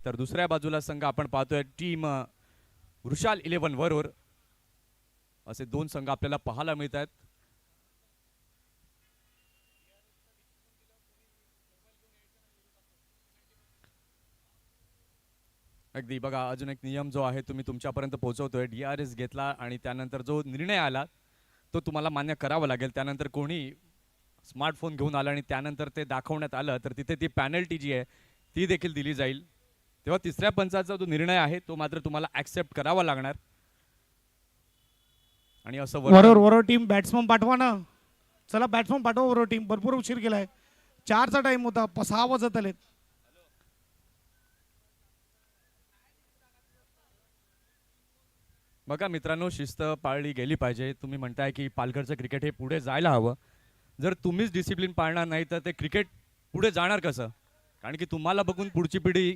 तर दुसऱ्या बाजूला संघ आपण पाहतोय टीम वृषाल 11 वरवर असे दोन संघ आपल्याला पाहायला मिळत आहेत. अगदी बघा, अजून एक नियम जो आहे तुम्ही तुमच्यापर्यंत पोहोचवतोय. DRS घेतला आणि त्यानंतर जो निर्णय आला तो तुम्हाला मान्य करावा लागेल. त्यानंतर कोणी स्मार्टफोन घेऊन आला आणि त्यानंतर ते दाखवण्यात आलं तर तिथे ती पॅनल्टी जी आहे ती देखील दिली जाईल. तेव्हा तिसऱ्या पंचाचा जो निर्णय आहे तो मात्र तुम्हाला ऍक्सेप्ट करावा लागणार. आणि असं वरोर टीम बॅट्समन पाठवा ना. चला बॅट्समन पाठवा. वरोर टीम भरपूर उशीर केलाय. 4चा टाइम होता, 6 वाजत आलेत. बघा मित्रांनो, शिस्त पाळली गेली पाहिजे. तुम्ही म्हणताय की पालघरचं क्रिकेट हे पुढे जायला हवं. जर तुम्हीच डिसिप्लिन पाळणार नाही तर ते क्रिकेट पुढे जाणार कसं? कारण की तुम्हाला बघून पुढची पिढी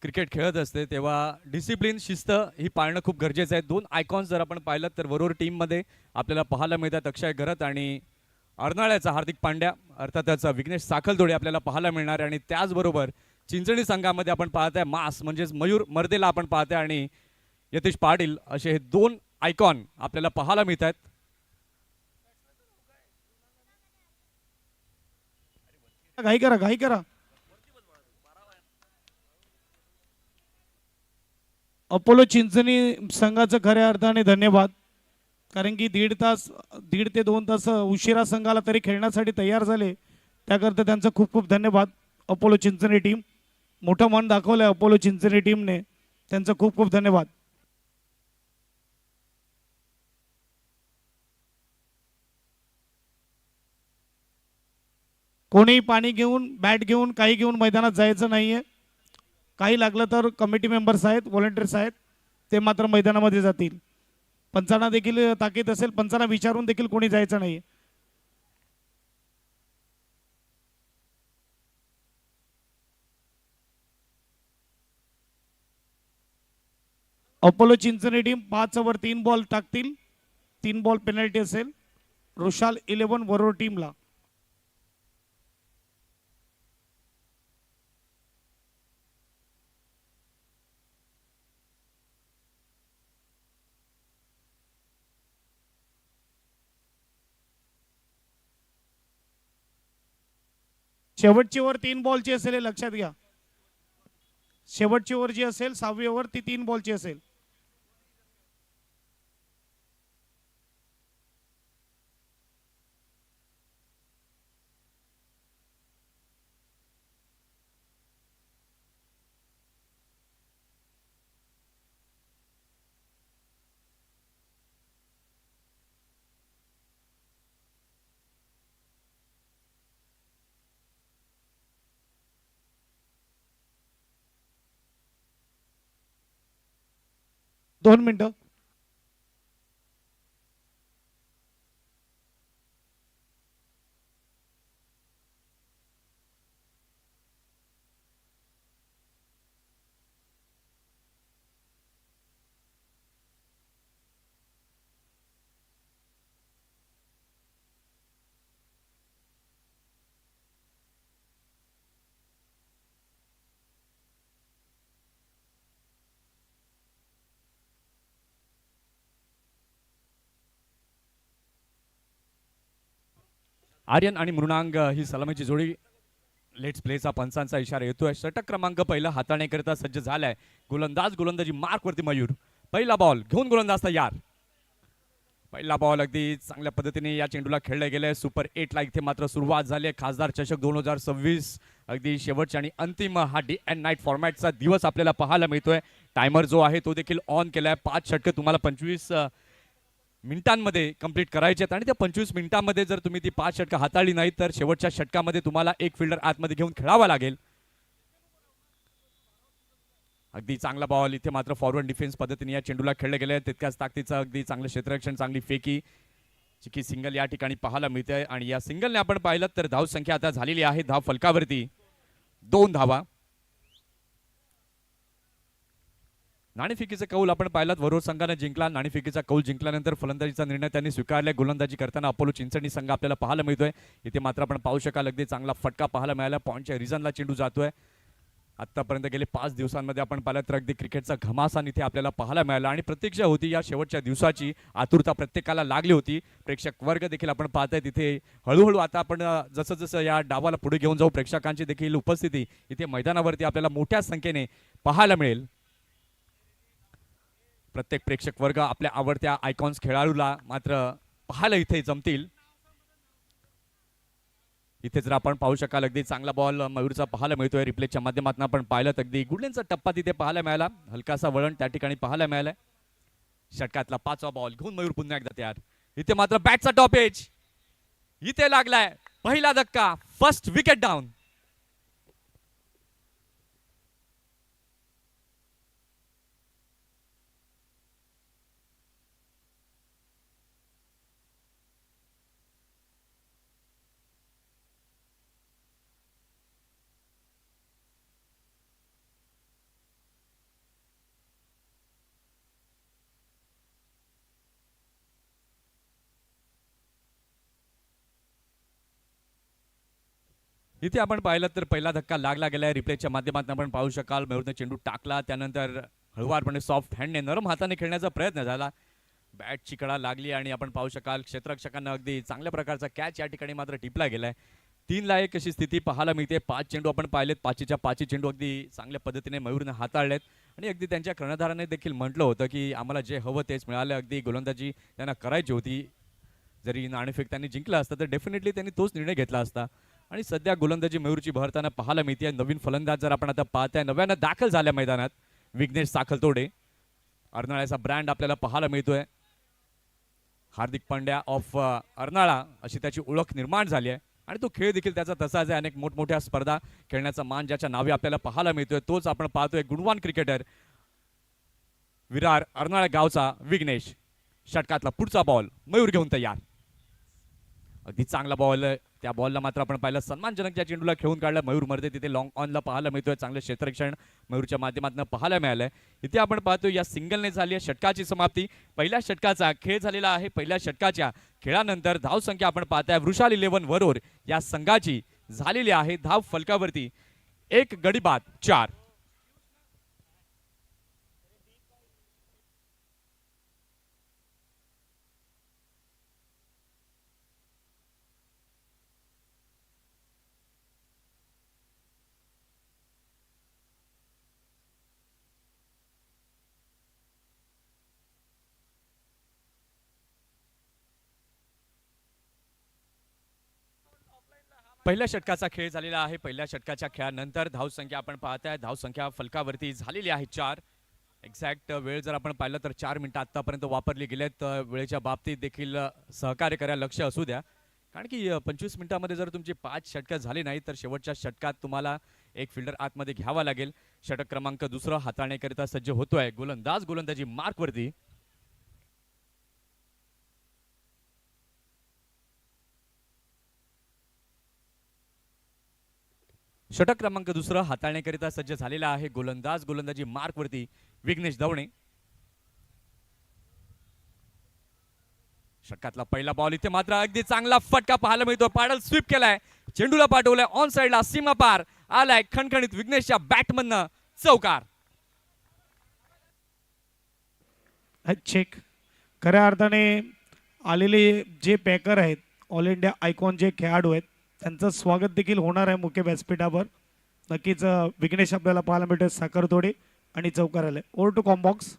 क्रिकेट खेळत असते. तेव्हा डिसिप्लिन, शिस्त ही पाळणं खूप गरजेचं आहे. दोन आयकॉन्स जर आपण पाहिलं तर वरोर टीममध्ये आपल्याला पाहायला मिळतात अक्षय गरत आणि अर्नाळ्याचा हार्दिक पांड्या, अर्थातच विघ्नेश साखलदोडे आपल्याला पाहायला मिळणार. आणि त्याचबरोबर चिंचणी संघामध्ये आपण पाहताय मास म्हणजेच मयूर मर्देला आपण पाहताय आणि यतीश पाटील असे हे दोन आयकॉन आपल्याला पाहायला मिळत आहेत. घाई करा, घाई करा. अपोलो चिंचणी संघाचं खऱ्या अर्थाने धन्यवाद. कारण की दीड ते 2 तास उशिरा संघाला तरी खेळण्यासाठी तयार झाले. त्याकरता त्यांचं खूप खूप धन्यवाद. अपोलो चिंचणी टीम मोठं मन दाखवलंय. अपोलो चिंचणी टीमने त्यांचं खूप खूप धन्यवाद. कोणी पाणी घेऊन, बॅट घेऊन, काही घेऊन मैदानात जायचं नाहीये. काही लागलं तर कमिटी मेंबर्स आहेत, व्हॉलंटियर्स आहेत, ते मात्र मैदानामध्ये जातील. पंचांना देखील ताकीद असेल, पंचांना विचारून देखील कोणी जायचं नाही. Apollo Chinchani team 5 over 3 ball टाकतील. 3 बॉल पेनल्टी असेल वृषाल 11 वरोर टीमला. शेवटची ओव्हर 3 बॉलची असेल हे लक्षात घ्या. शेवटची ओव्हर जी असेल 6वी ओव्हर ती 3 बॉलची असेल. दोन मिनिटं. आर्यन आणि मृणांग ही सलामीची जोडी. लेट्स प्लेचा पंचांचा इशारा येतोय. षटक क्रमांक पहिला हाताळण्याकरिता सज्ज झालाय. गोलंदाजी मार्क वरती मयूर. पहिला बॉल घेऊन गोलंदाज तयार. पहिला बॉल अगदी चांगल्या पद्धतीने या चेंडूला खेळला गेलाय. सुपर 8 ला इथे मात्र सुरुवात झाली आहे. खासदार चषक 2026 अगदी शेवटच्या आणि अंतिम हा डे अँड नाईट फॉर्मॅटचा दिवस आपल्याला पाहायला मिळतोय. टायमर जो आहे तो देखील ऑन केलाय. 5 षटकं तुम्हाला 25 मिनिटांमध्ये कंप्लीट करायचे आहेत. आणि त्या 25 मिनिटांमध्ये जर तुम्ही ती 5 षटकं हाताळली नाही तर शेवटच्या षटकामध्ये तुम्हाला एक फिल्डर आतमध्ये घेऊन खेळावा लागेल. अगदी चांगला बॉल इथे मात्र फॉरवर्ड डिफेन्स पद्धतीने या चेंडूला खेळले गेले. तितक्याच ताकदीचं अगदी चांगलं क्षेत्ररक्षण, चांगली फेकी की सिंगल या ठिकाणी पाहायला मिळते. आणि या सिंगलने आपण पाहिलं तर धाव संख्या आता झालेली आहे धाव फलकावरती 2 धावा. नाणेफेकीचा कौल आपण पाहिलात. वरोर संघाने जिंकला. नाणेफेकीचा कौल जिंकल्यानंतर फलंदाजीचा निर्णय त्यांनी स्वीकारला. गोलंदाजी करताना अपोलो चिंचणी संघ आपल्याला पाहायला मिळतोय. इथे मात्र आपण पाहू शकाल अगदी चांगला फटका पाहायला मिळाला. पॉईंटच्या रिझनला चेंडू जातोय. आतापर्यंत गेले 5 दिवसांमध्ये आपण पाहिलं तर अगदी क्रिकेटचा घमासान इथे आपल्याला पाहायला मिळाला आणि प्रतीक्षा होती या शेवटच्या दिवसाची. आतुरता प्रत्येकाला लागली होती. प्रेक्षक वर्ग देखील आपण पाहताय तिथे हळूहळू आता आपण जसं जसं या डावाला पुढे घेऊन जाऊ प्रेक्षकांची देखील उपस्थिती इथे मैदानावरती आपल्याला मोठ्या संख्येने पाहायला मिळेल. प्रत्येक प्रेक्षक वर्ग आपल्या आवडत्या आयकॉन्स खेळाडूला मात्र पाहायला इथे जमतील. इथे जर आपण पाहू शकाल अगदी चांगला बॉल मयूरचा पाहायला मिळतोय. रिप्लेच्या माध्यमातून आपण पाहिलं अगदी गुडलेनचा टप्पा तिथे पाहायला मिळाला. हलकासा वळण त्या ठिकाणी पाहायला मिळालाय. षटकातला 5वा बॉल घेऊन मयूर पुन्हा एकदा तयार. इथे मात्र बॅटचा टॉप एज इथे लागलाय. पहिला धक्का, फर्स्ट विकेट डाऊन. इथे आपण पाहिलं तर पहिला धक्का लागला गेलाय. रिप्लेच्या माध्यमातून आपण पाहू शकाल मयूरने चेंडू टाकला. त्यानंतर हळुवारपणे सॉफ्ट हँडने नरम हाताने खेळण्याचा प्रयत्न झाला. बॅटची कडा लागली आणि आपण पाहू शकाल क्षेत्ररक्षकांना अगदी चांगल्या प्रकारचा कॅच या ठिकाणी मात्र टिपला गेलाय. 3-1 अशी स्थिती पाहायला मिळते. 5 चेंडू आपण पाहिलेत. 5च्या 5 चेंडू अगदी चांगल्या पद्धतीने मयूरने हाताळलेत आणि अगदी त्यांच्या कर्णधाराने देखील म्हटलं होतं की आम्हाला जे हवं तेच मिळालं. अगदी गोलंदाजी त्यांना करायची होती. जरी नाणेफेक त्यांनी जिंकला असता तर डेफिनेटली त्यांनी तोच निर्णय घेतला असता. आणि सध्या गोलंदाजी मयूरची भरताना पाहायला मिळते. नवीन फलंदाज जर आपण आता पाहताय नव्यानं दाखल झाल्या मैदानात विघ्नेश साखलतोडे. अर्नाळ्याचा ब्रँड आपल्याला पाहायला मिळतोय. हार्दिक पांड्या ऑफ अर्नाळा अशी त्याची ओळख निर्माण झाली आहे आणि तो खेळ देखील त्याचा तसाच आहे. अनेक मोठमोठ्या स्पर्धा खेळण्याचा मान ज्याच्या नावे आपल्याला पाहायला मिळतोय तोच आपण पाहतोय गुणवान क्रिकेटर विरार अर्नाळा गावचा विघ्नेश. षटकातला पुढचा बॉल मयूर घेऊन तयार. अगदी चांगला बॉल. त्या बॉलला मात्र आपण पाहिलं सन्मानजनक ज्या चेंडूला खेळून काढलं मयूर मर्दे तिथे लॉंग ऑनला पाहायला मिळतोय. चांगलं क्षेत्ररक्षण मयूरच्या माध्यमातून पाहायला मिळालंय. इथे आपण पाहतोय या सिंगलने झाली आहे षटकाची समाप्ती. पहिल्या षटकाचा खेळ झालेला आहे. पहिल्या षटकाच्या खेळानंतर धावसंख्या आपण पाहताय वृषाल 11 वरोर या संघाची झालेली आहे. धाव फलकावरती 1 गडी बाद 4. पहिल्या षटकाचा खेळ झालेला आहे. पहिल्या षटकाच्या खेळानंतर धावसंख्या आपण पाहताय धावसंख्या फलकावरती झालेली आहे 4. एक्झॅक्ट वेळ जर आपण पाहिलं तर 4 मिनिटं आतापर्यंत वापरली गेलेत. वेळेच्या बाबतीत देखील सहकार्य करायला लक्ष असू द्या. कारण की 25 मिनिटांमध्ये जर तुमची 5 षटकं झाली नाही तर शेवटच्या षटकात तुम्हाला एक फिल्डर आतमध्ये घ्यावा लागेल. षटक क्रमांक 2 हाताळण्याकरिता सज्ज होतोय गोलंदाज. गोलंदाजी मार्कवरती. षटक क्रमांक 2 हाताळण्याकरिता सज्ज झालेला आहे गोलंदाज. गोलंदाजी मार्कवरती विघ्नेश दवणे. षटकातला पहिला बॉल. इथे मात्र अगदी चांगला फटका पाहायला मिळतो. पाडल स्वीप केलाय. चेंडूला पाठवलाय ऑन साइडला. सीमा पार आलाय खणखणीत विघ्नेशच्या बॅटमधनं चौकार. चेक. खऱ्या अर्थाने आलेले जे पॅकर आहेत ऑल इंडिया आयकॉन जे खेळाडू आहेत त्यांचं स्वागत देखील होणार आहे मुख्य व्यासपीठावर. नक्कीच विघ्नेश आपल्याला पाहायला मिळतोय साखरतोडे आणि चौकार आले. Over to combox.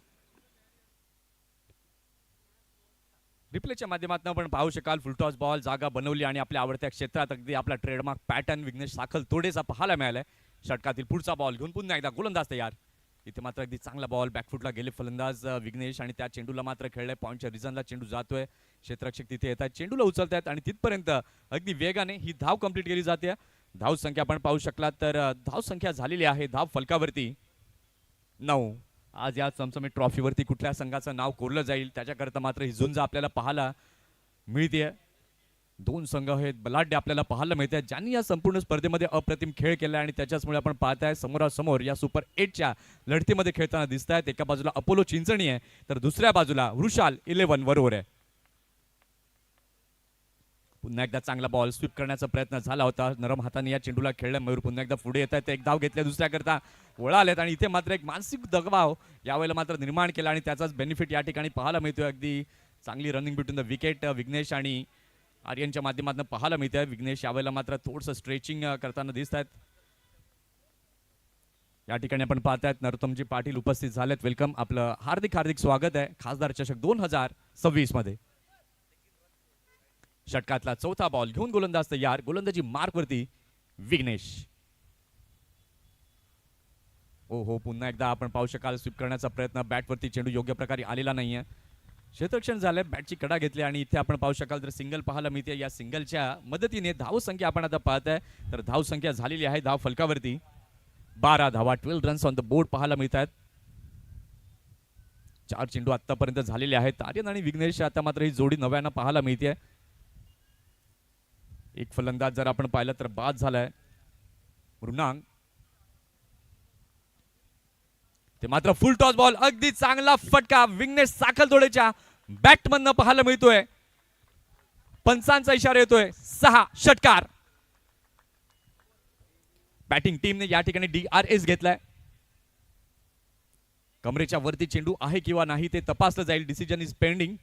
रिप्लेच्या माध्यमातून आपण पाहू शकाल फुलटॉस बॉल जागा बनवली आणि आपल्या आवडत्या क्षेत्रात अगदी आपला ट्रेडमार्क पॅटर्न विघ्नेश साखलतोडेचा पाहायला मिळालाय. षटकातील पुढचा बॉल घेऊन पुन्हा एकदा गोलंदाज तयार. इथे मात्र अगदी चांगला बॉल बॅकफुटला गेले फलंदाज विघ्नेश आणि त्या चेंडूला मात्र खेळलाय. पॉईंटच्या रिझनला चेंडू जातोय. क्षेत्ररक्षक तिथे येतात चेंडूला उचलतायत आणि तिथपर्यंत अगदी वेगाने ही धाव कंप्लीट केली जाते. धाव संख्या आपण पाहू शकलात तर धाव संख्या झालेली आहे धाव फलकावरती 9. आज या चमचमीत ट्रॉफीवरती कुठल्या संघाचं नाव कोरलं जाईल त्याच्याकरता मात्र ही झुंज आपल्याला पाहायला मिळते. 2 संघ हे बलाढ्य आपल्याला पाहायला मिळतात ज्यांनी या संपूर्ण स्पर्धेमध्ये अप्रतिम खेळ केला आणि त्याच्याचमुळे आपण पाहताय समोरासमोर या सुपर 8च्या लढतीमध्ये खेळताना दिसत आहेत. एका बाजूला अपोलो चिंचणी आहे तर दुसऱ्या बाजूला वृषाल 11 वरोर आहे. पुन्हा एकदा चांगला बॉल स्वीप करण्याचा प्रयत्न झाला होता. नरम हाताने या चेंडूला खेळलं मयूर. पुन्हा एकदा पुढे येत आहेत, एक धाव घेतल्या दुसऱ्या करता वळालेत आणि इथे मात्र एक मानसिक दबाव यावेळेला मात्र निर्माण केला आणि त्याचाच बेनिफिट या ठिकाणी पाहायला मिळतोय. अगदी चांगली running between the wicket Vighnesh आणि आर्यनच्या माध्यमातून पाहायला मिळतंय. विघ्नेश यावेळेला मात्र थोडंसं स्ट्रेचिंग करताना दिसत आहेत. या ठिकाणी आपण पाहतायत नरोत्तमजी पाटील उपस्थित झालेत. वेलकम, आपलं हार्दिक हार्दिक स्वागत आहे खासदार चषक 2026 मध्ये. षटकातला चौथा बॉल घेऊन गोलंदाज तयार. गोलंदाजी मार्क वरती विघ्नेश. ओ हो, पुन्हा एकदा आपण पाहू शकाल स्वीप करण्याचा प्रयत्न. बॅटवरती चेंडू योग्य प्रकारे आलेला नाहीये. क्षेत्ररक्षण झालंय, बॅटची कडा घेतली आणि इथे आपण पाहू शकाल तर सिंगल पाहायला मिळते. या सिंगलच्या मदतीने धावसंख्या आपण आता पाहताय तर धावसंख्या झालेली आहे धाव फलकावरती 12 धावा, 12 रन्स ऑन द बोर्ड पाहायला मिळतात. 4 चेंडू आतापर्यंत झालेले आहेत. आर्यन आणि विघ्नेश आता मात्र ही जोडी नव्यानं पाहायला मिळते. एक फलंदाज जर आपण पाहिलं तर बाद झालाय मृणांग. ते मात्र फुल टॉस बॉल, अगदी चांगला फटका विघ्नेश साखलतोडेच्या बॅटमधनं पाहायला मिळतोय. पंचांचा इशारा येतोय 6 षटकार. बॅटिंग टीमने या ठिकाणी DRS घेतलाय. कमरेच्या वरती चेंडू आहे किंवा नाही ते तपासलं जाईल. Decision is pending.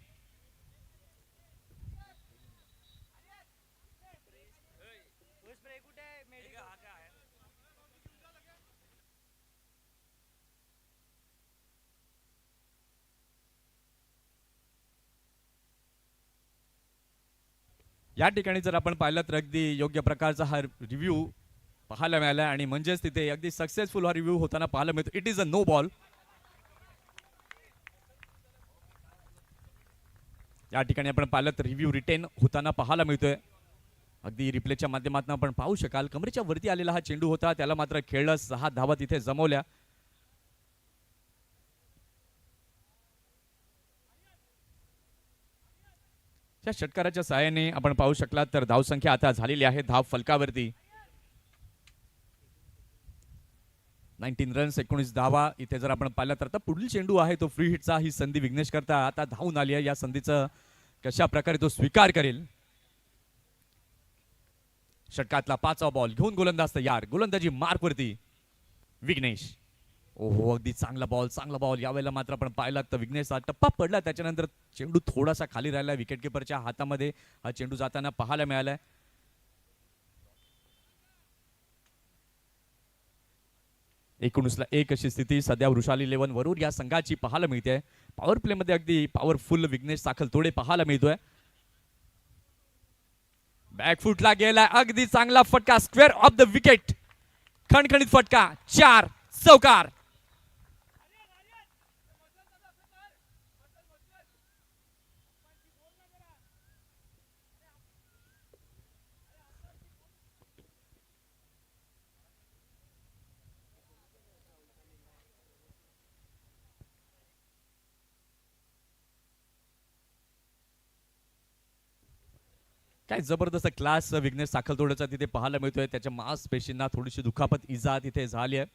या ठिकाणी जर आपण पाहिलं तर अगदी योग्य प्रकारचा हा रिव्ह्यू पाहायला मिळाला आणि म्हणजेच तिथे अगदी सक्सेसफुल हा रिव्ह्यू होताना पाहायला मिळतो. It is a no ball. या ठिकाणी आपण पाहिलं तर रिव्ह्यू रिटेन होताना पाहायला मिळतोय. अगदी रिप्लेच्या माध्यमातून आपण पाहू शकाल कमरेच्या वरती आलेला हा चेंडू होता, त्याला मात्र खेळलं. 6 धावा तिथे जमवल्या. या षटकाराच्या सहाय्याने आपण पाहू शकलात तर धावसंख्या आता झालेली आहे धाव फलकावरती 19 रन्स 19 धावा. इथे जर आपण पाहिलं तर आता पुढील चेंडू आहे तो फ्री हिटचा. ही संधी विघ्नेश करता आता धावून आली आहे. या संधीचं कशा प्रकारे तो स्वीकार करेल. षटकातला 5वा बॉल घेऊन गोलंदाज तयार. गोलंदाजी मार्क वरती विघ्नेश. ओहो, अगदी चांगला बॉल. यावेळेला मात्र आपण पाहिला तर विघ्नेशचा टप्पा पडला. त्याच्यानंतर चेंडू थोडासा खाली राहिला. विकेट किपरच्या हातामध्ये हा चेंडू जाताना पाहायला मिळालाय. एकोणीसला 1 अशी स्थिती सध्या वृषाली 11 वरून या संघाची पाहायला मिळते. पॉवर प्ले मध्ये अगदी पॉवरफुल विघ्नेश साखलतोडे पाहायला मिळतोय. बॅकफुटला गेलाय, अगदी चांगला फटका स्क्वेअर ऑफ द विकेट. खणखणीत फटका, 4 चौकार. काय जबरदस्त क्लास विघ्नेश साखलतोडेचा तिथे पाहायला मिळतोय. त्याच्या मांसपेशींना थोडीशी दुखापत इजा तिथे झाली आहे.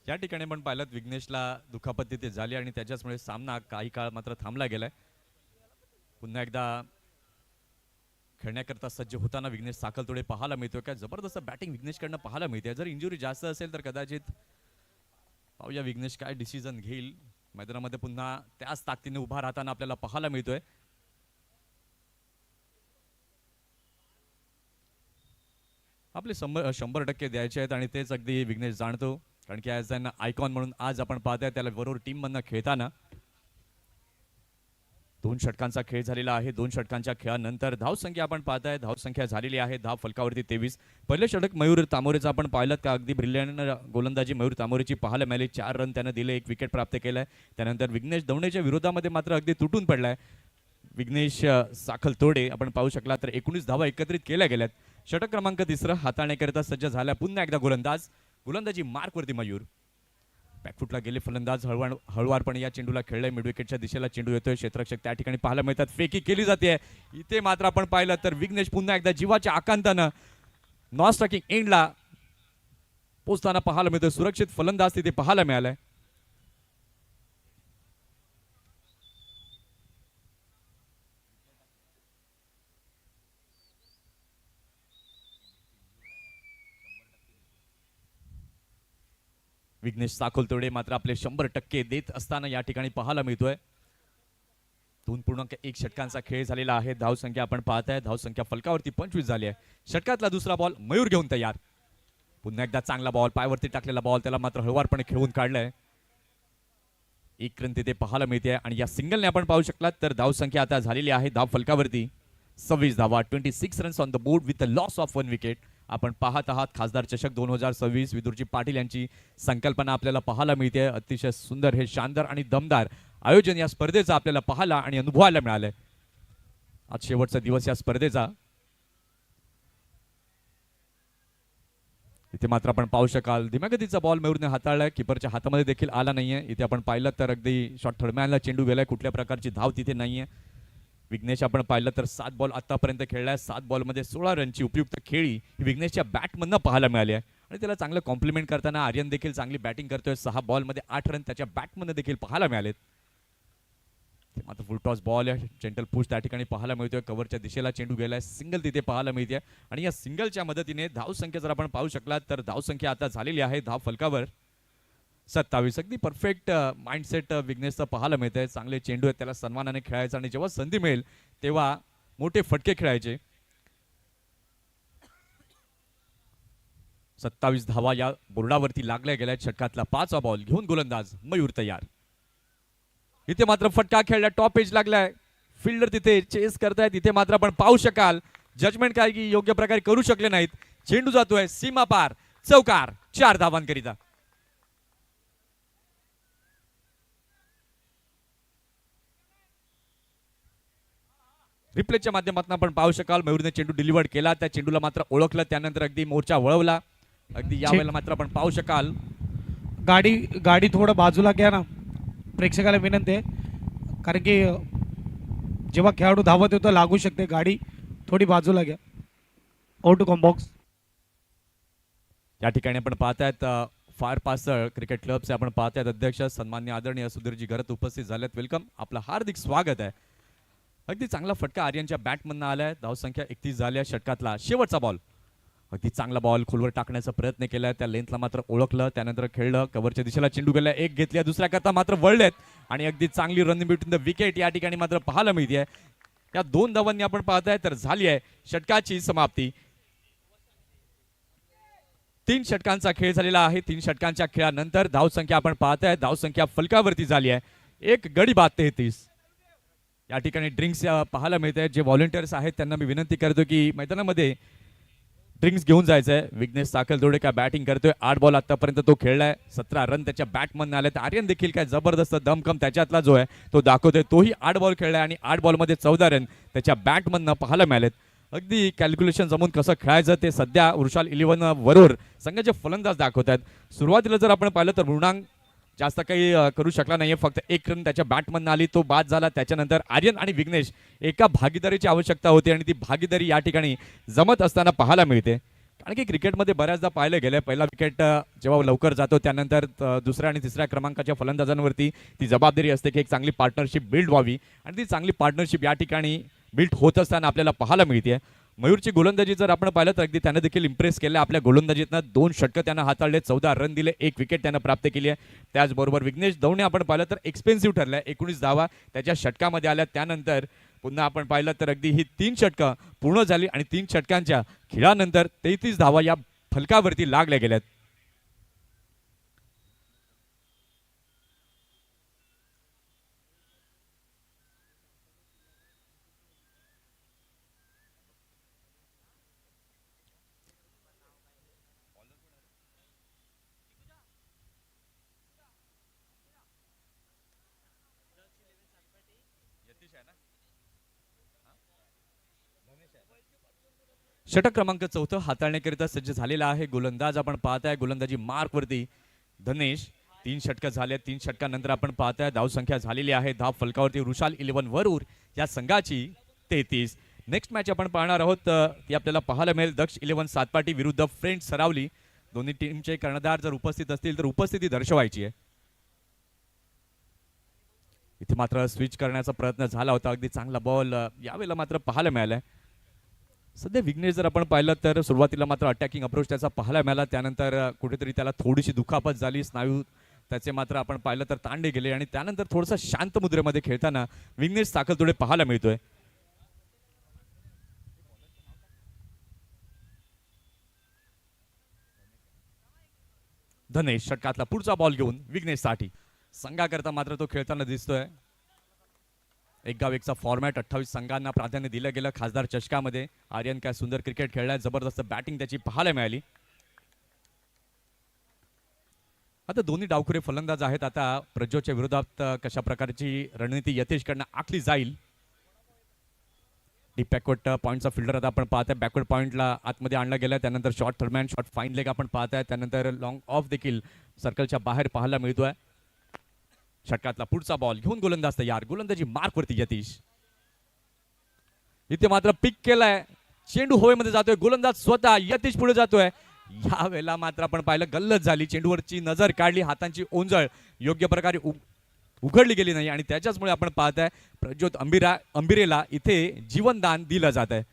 या ठिकाणी पण पाहिलं विघ्नेशला दुखापत तिथे झाली आणि त्याच्याचमुळे सामना काही काळ मात्र थांबला गेलाय. पुन्हा एकदा खेळण्याकरता सज्ज होताना विघ्नेश साखलतोडे पाहायला मिळतोय. काय जबरदस्त बॅटिंग विघ्नेशकडनं पाहायला मिळते. जर इंजुरी जास्त असेल तर कदाचित पाहूया विघ्नेश काय डिसिजन घेईल. मैदानामध्ये पुन्हा त्याच ताकदीने उभा राहताना आपल्याला पाहायला मिळतोय. आपले 100% द्यायचे आहेत आणि तेच अगदी विघ्नेश जाणतो. कारण की ॲज अन आयकॉन म्हणून आज आपण पाहतोय त्याला बरोबर टीम मधनं खेळताना. 2 षटकांचा खेळ झालेला आहे. 2 षटकांच्या खेळानंतर धावसंख्या आपण पाहताय. धावसंख्या झालेली आहे धाव फलकावरती 23. पहिलं षटक मयूर तामोरेचं आपण पाहिलं का अगदी ब्रिलियंट गोलंदाजी मयूर तामोरेची पाहायला मिळाली. 4 रन त्यानं दिले, 1 विकेट प्राप्त केलाय. त्यानंतर विघ्नेश दवणेच्या विरोधामध्ये मात्र अगदी तुटून पडलाय. विघ्नेश साखलतोडे आपण पाहू शकला तर 19 धावा एकत्रित केल्या गेल्यात. षटक क्रमांक 3 हाताळण्याकरिता सज्ज झाला पुन्हा एकदा गोलंदाजी मार्कवरती मयूर. बॅकफुटला गेले फलंदाज हळूवारपणे या चेंडूला खेळलाय. मिड विकेटच्या दिशेला चेंडू येतोय. क्षेत्ररक्षक त्या ठिकाणी पाहायला मिळतात. फेकी केली जाते. इथे मात्र आपण पाहिलं तर विघ्नेश पुन्हा एकदा जीवाच्या आकांतानं नॉन स्ट्रायकिंग एंडला पोचताना पाहायला मिळतोय. सुरक्षित फलंदाज तिथे पाहायला मिळालाय. विघ्नेश साखलतोडे मात्र आपले 100% देत असताना या ठिकाणी पाहायला मिळतोय. 2.1 षटकांचा खेळ झालेला आहे. धावसंख्या आपण पाहताय. धावसंख्या फलकावरती 25 झाली आहे. षटकातला दुसरा बॉल मयूर घेऊन तयार. पुन्हा एकदा चांगला बॉल पायावरती टाकलेला बॉल त्याला मात्र हळवारपणे खेळून काढलाय. 1 रन तिथे पाहायला मिळते आणि या सिंगलने आपण पाहू शकलात तर धावसंख्या आता झालेली आहे धाव फलकावरती 26 धावा. 26 runs on the board with the loss of 1 wicket. आपण पाहत आहात खासदार चषक 2026. विदुरजी पाटील यांची संकल्पना आपल्याला पाहायला मिळते. अतिशय सुंदर हे शानदार आणि दमदार आयोजन या स्पर्धेचं आपल्याला पाहायला आणि अनुभवायला मिळालंय. आज शेवटचा दिवस या स्पर्धेचा. इथे मात्र आपण पाहू शकाल धीम्यागतीचा बॉल मयूरने हाताळलाय. किपरच्या हातामध्ये देखील आला नाहीये. इथे आपण पाहिलं तर अगदी शॉट थर्डमॅनला चेंडू गेलाय. कुठल्या प्रकारची धाव तिथे नाहीये. विघ्नेश आपण पाहिलं तर 7 बॉल आतापर्यंत खेळलाय. 7 बॉलमध्ये 16 रनची उपयुक्त खेळी ही विघ्नेशच्या बॅटमधनं पाहायला मिळाली आहे आणि त्याला चांगलं कॉम्प्लिमेंट करताना आर्यन देखील चांगली बॅटिंग करतोय. 6 बॉलमध्ये 8 रन त्याच्या बॅटमधनं देखील पाहायला मिळालेत. मात्र फुल टॉस बॉल आहे. जेंटल पुश त्या ठिकाणी पाहायला मिळतोय. कव्हरच्या दिशेला चेंडू गेलाय. सिंगल तिथे पाहायला मिळते आणि या सिंगलच्या मदतीने धावसंख्या जर आपण पाहू शकलात तर धावसंख्या आता झालेली आहे धाव फलकावर 27. अगदी परफेक्ट माइंडसेट विघ्नेशचं पाहायला मिळतंय. चांगले चेंडू आहेत. त्याला सन्मानाने खेळायचं आणि जेव्हा संधी मिळेल तेव्हा मोठे फटके खेळायचे. 27 धावा या बोर्डावरती लागल्या गेल्या. षटकातला 5वा बॉल घेऊन गोलंदाज मयूर तयार. इथे मात्र फटका खेळला. टॉप एज लागलाय. फिल्डर तिथे चेस करतायत. इथे मात्र आपण पाहू शकाल जजमेंट काय की योग्य प्रकारे करू शकले नाहीत. चेंडू जातोय सीमा पार. चौकार. 4 धावांकरिता. रिप्लेच्या माध्यमातून आपण पाहू शकाल मयूरने चेंडू डिलिव्हर्ड केला. त्या चेंडूला मात्र ओळखलं. त्यानंतर अगदी मोर्चा वळवला. अगदी यावेळेला मात्र आपण पाहू शकाल गाडी थोडं बाजूला घ्या ना. प्रेक्षकाला विनंती आहे. कारण की जेव्हा खेळाडू धावत येतो लागू शकते. गाडी थोडी बाजूला घ्या. Out to combox. या ठिकाणी आपण पाहतायत फायर पासळ क्रिकेट क्लबचे आपण पाहतायत अध्यक्ष सन्मान्य आदरणीय सुधीरजी घरत उपस्थित झालेत. वेलकम. आपलं हार्दिक स्वागत आहे. अगदी चांगला फटका आर्यनच्या बॅटमधनं आलाय. धावसंख्या 31 झाली आहे. षटकातला शेवटचा बॉल. अगदी चांगला बॉल खोलवर टाकण्याचा प्रयत्न केलाय. त्या लेंथला मात्र ओळखलं. त्यानंतर खेळलं. कव्हरच्या दिशेला चेंडू गेला. 1 घेतल्या. दुसऱ्या करता मात्र वळलेत आणि अगदी चांगली रन बिटवीन द विकेट या ठिकाणी मात्र पाहायला मिळते. या 2 धावांनी आपण पाहताय तर झाली आहे षटकाची समाप्ती. 3 षटकांचा खेळ झालेला आहे. 3 षटकांच्या खेळानंतर धावसंख्या आपण पाहताय धावसंख्या फलकावरती झाली आहे. 1 गडी बाद 33. या ठिकाणी ड्रिंक्स पाहायला मिळत आहेत. जे व्हॉलंटियर्स आहेत त्यांना मी विनंती करतो की मैदानामध्ये ड्रिंक्स घेऊन जायचंय. विघ्नेश साखलतोडे काय बॅटिंग करतोय. 8 बॉल आतापर्यंत तो खेळलाय. 17 रन त्याच्या बॅटमधनं आले. आर्यन देखील काय जबरदस्त दमखम त्याच्यातला जो आहे तो दाखवतोय. तोही 8 बॉल खेळलाय आणि 8 बॉलमध्ये 14 रन त्याच्या बॅटमधनं पाहायला मिळालेत. अगदी कॅल्क्युलेशन जमून कसं खेळायचं ते सध्या वृषाल 11 वरून संघाचे फलंदाज दाखवत आहेत. सुरुवातीला जर आपण पाहिलं तर मृणांक जास्त काही करू शकला नाहीये. फक्त 1 रन त्याच्या बॅटमधनं आली. तो बाद झाला. त्याच्यानंतर आर्यन आणि विघ्नेश एका भागीदारीची आवश्यकता होती आणि ती भागीदारी या ठिकाणी जमत असताना पाहायला मिळते. कारण की क्रिकेटमध्ये बऱ्याचदा पाहिलं गेलं पहिला विकेट जेव्हा लवकर जातो त्यानंतर दुसऱ्या आणि तिसऱ्या क्रमांकाच्या फलंदाजांवरती ती जबाबदारी असते की एक चांगली पार्टनरशिप बिल्ड व्हावी आणि ती चांगली पार्टनरशिप या ठिकाणी बिल्ड होत असताना आपल्याला पाहायला मिळते. मयूरची गोलंदाजी जर आपण पाहिलं तर अगदी त्यानं देखील इम्प्रेस केलं. आपल्या गोलंदाजीतनं 2 षटकं त्यानं हाताळले, 14 रन दिले, 1 विकेट त्यानं प्राप्त केली आहे. त्याचबरोबर विघ्नेश दवणे आपण पाहिलं तर एक्सपेन्सिव्ह ठरलाय, 19 धावा त्याच्या षटकामध्ये आल्या. त्यानंतर पुन्हा आपण पाहिलं तर अगदी ही 3 षटकं पूर्ण झाली आणि 3 षटकांच्या खेळानंतर 33 धावा या फलकावरती लागल्या गेल्यात. षटक क्रमांक 4 हाताळण्याकरिता सज्ज झालेला आहे. गोलंदाज आपण पाहताय गोलंदाजी मार्कवरती धनेश. 3 षटकं झाले. 3 षटकानंतर आपण पाहताय धावसंख्या झालेली आहे. धाव फलकावरती वृषाल 11 वरूर या संघाची 33. नेक्स्ट मॅच आपण पाहणार आहोत ती आपल्याला पाहायला मिळेल दक्ष 11 सातपाटी विरुद्ध फ्रेंड सरावली. दोन्ही टीमचे कर्णधार जर उपस्थित असतील तर उपस्थिती दर्शवायची आहे. इथे मात्र स्विच करण्याचा प्रयत्न झाला होता. अगदी चांगला बॉल यावेळेला मात्र पाहायला मिळालाय. सध्या विघ्नेश जर आपण पाहिलं तर सुरुवातीला मात्र अटॅकिंग अप्रोच त्याचा पाहायला मिळाला. त्यानंतर कुठेतरी त्याला थोडीशी दुखापत झाली. स्नायू त्याचे मात्र आपण पाहिलं तर तांडे गेले आणि त्यानंतर थोडंसं शांत मुद्रेमध्ये खेळताना विघ्नेश साखल थोडे पाहायला मिळतोय. धनेश षटकातला पुढचा बॉल घेऊन विघ्नेशसाठी संघाकरता मात्र तो खेळताना दिसतोय. एक गाव एकचा फॉर्मॅट 28 संघांना प्राधान्य दिलं गेलं. खासदार चषकामध्ये आर्यन काय सुंदर क्रिकेट खेळलाय. जबरदस्त बॅटिंग त्याची पाहायला मिळाली. आता दोन्ही डावखुरे फलंदाज आहेत. आता प्रज्योतच्या विरोधात कशा प्रकारची रणनीती यतीशकडनं आखली जाईल. डीप बॅकवर्ड पॉईंटचा फिल्डर आता आपण पाहताय. बॅकवर्ड पॉईंटला आतमध्ये आणला गेला. त्यानंतर short third man short fine leg आपण पाहताय. त्यानंतर लॉंग ऑफ देखील सर्कलच्या बाहेर पाहायला मिळतोय. षटकातला पुढचा बॉल घेऊन गोलंदाज तयार. गोलंदाजी मार्कवरती यतीश. इथे मात्र पिक केलाय. चेंडू हवेमध्ये जातोय. गोलंदाज स्वतः यतीश पुढे जातोय. या वेळेला मात्र आपण पाहिलं गल्लत झाली. चेंडूवरची नजर काढली. हातांची ओंजळ योग्य प्रकारे उघडली गेली नाही आणि त्याच्याचमुळे आपण पाहताय प्रज्योत अंबिरेला इथे जीवनदान दिलं जात आहे.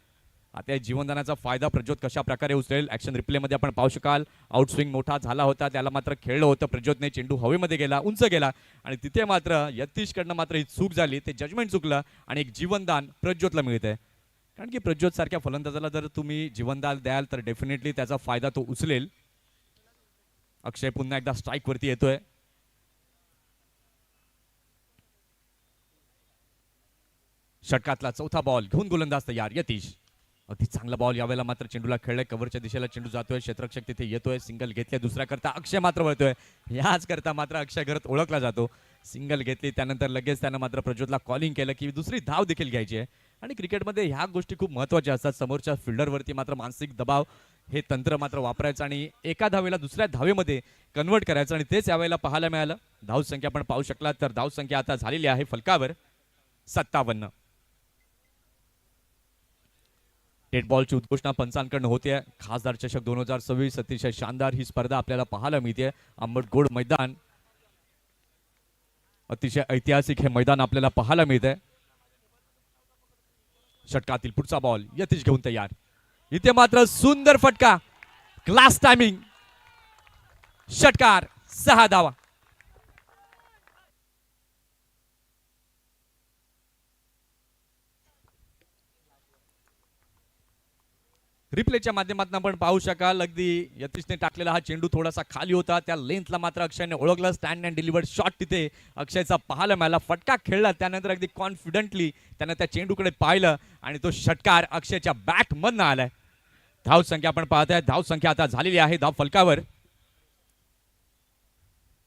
आता या जीवनदानाचा फायदा प्रज्योत कशा प्रकारे उचलेल ऍक्शन रिप्लेमध्ये आपण पाहू शकाल. आउटस्विंग मोठा झाला होता. त्याला मात्र खेळलं होतं प्रज्योतने. चेंडू हवेमध्ये गेला, उंच गेला आणि तिथे मात्र यतीशकडनं मात्र ही चूक झाली. ते जजमेंट चुकलं आणि एक जीवनदान प्रज्योतला मिळतंय. कारण की प्रज्योत सारख्या फलंदाजाला जर तुम्ही जीवनदान द्याल तर डेफिनेटली त्याचा फायदा तो उचलेल. अक्षय पुन्हा एकदा स्ट्राईक वरती येतोय. षटकातला चौथा बॉल घेऊन गोलंदाज तयार यतीश. अगदी चांगला बॉल यावेळेला मात्र चेंडूला खेळलाय. कव्हरच्या दिशेला चेंडू जातोय. क्षेत्ररक्षक तिथे येतोय. सिंगल घेतले. दुसऱ्या करता अक्षय मात्र वळतोय. याच करता मात्र अक्षय घरात ओळखला जातो. सिंगल घेतली त्यानंतर लगेच त्यानं मात्र प्रज्योतला कॉलिंग केलं की दुसरी धाव देखील घ्यायची आहे. आणि क्रिकेटमध्ये ह्या गोष्टी खूप महत्त्वाच्या असतात. समोरच्या फिल्डरवरती मात्र मानसिक दबाव हे तंत्र मात्र वापरायचं आणि एका धावेला दुसऱ्या धावेमध्ये कन्वर्ट करायचं आणि तेच यावेळेला पाहायला मिळालं. धावसंख्या आपण पाहू शकला तर धावसंख्या आता झालेली आहे फलकावर 57. डेड बॉलची उद्घोषणा पंचांकडून होते. खासदार चषक 2026 अतिशय शानदार ही स्पर्धा आपल्याला पाहायला मिळते. आंबटगोड मैदान, अतिशय ऐतिहासिक हे मैदान आपल्याला पाहायला मिळते. षटकातील पुढचा बॉल यतीश घेऊन तयार. इथे मात्र सुंदर फटका, क्लास टायमिंग, षटकार, 6 धावा. रिप्लेच्या माध्यमातून आपण पाहू शकाल अगदी यतीशने टाकलेला हा चेंडू थोडासा खाली होता. त्या लेंथला मात्र अक्षयने ओळखलं. स्टँड अँड डिलिव्हर्ड शॉट तिथे अक्षयचा पाहायला मिळाला. फटका खेळला त्यानंतर अगदी कॉन्फिडंटली त्यानं त्या चेंडूकडे पाहिलं आणि तो षटकार अक्षयच्या बॅट मधनं आलाय. धावसंख्या आपण पाहताय. धावसंख्या आता झालेली आहे धाव फलकावर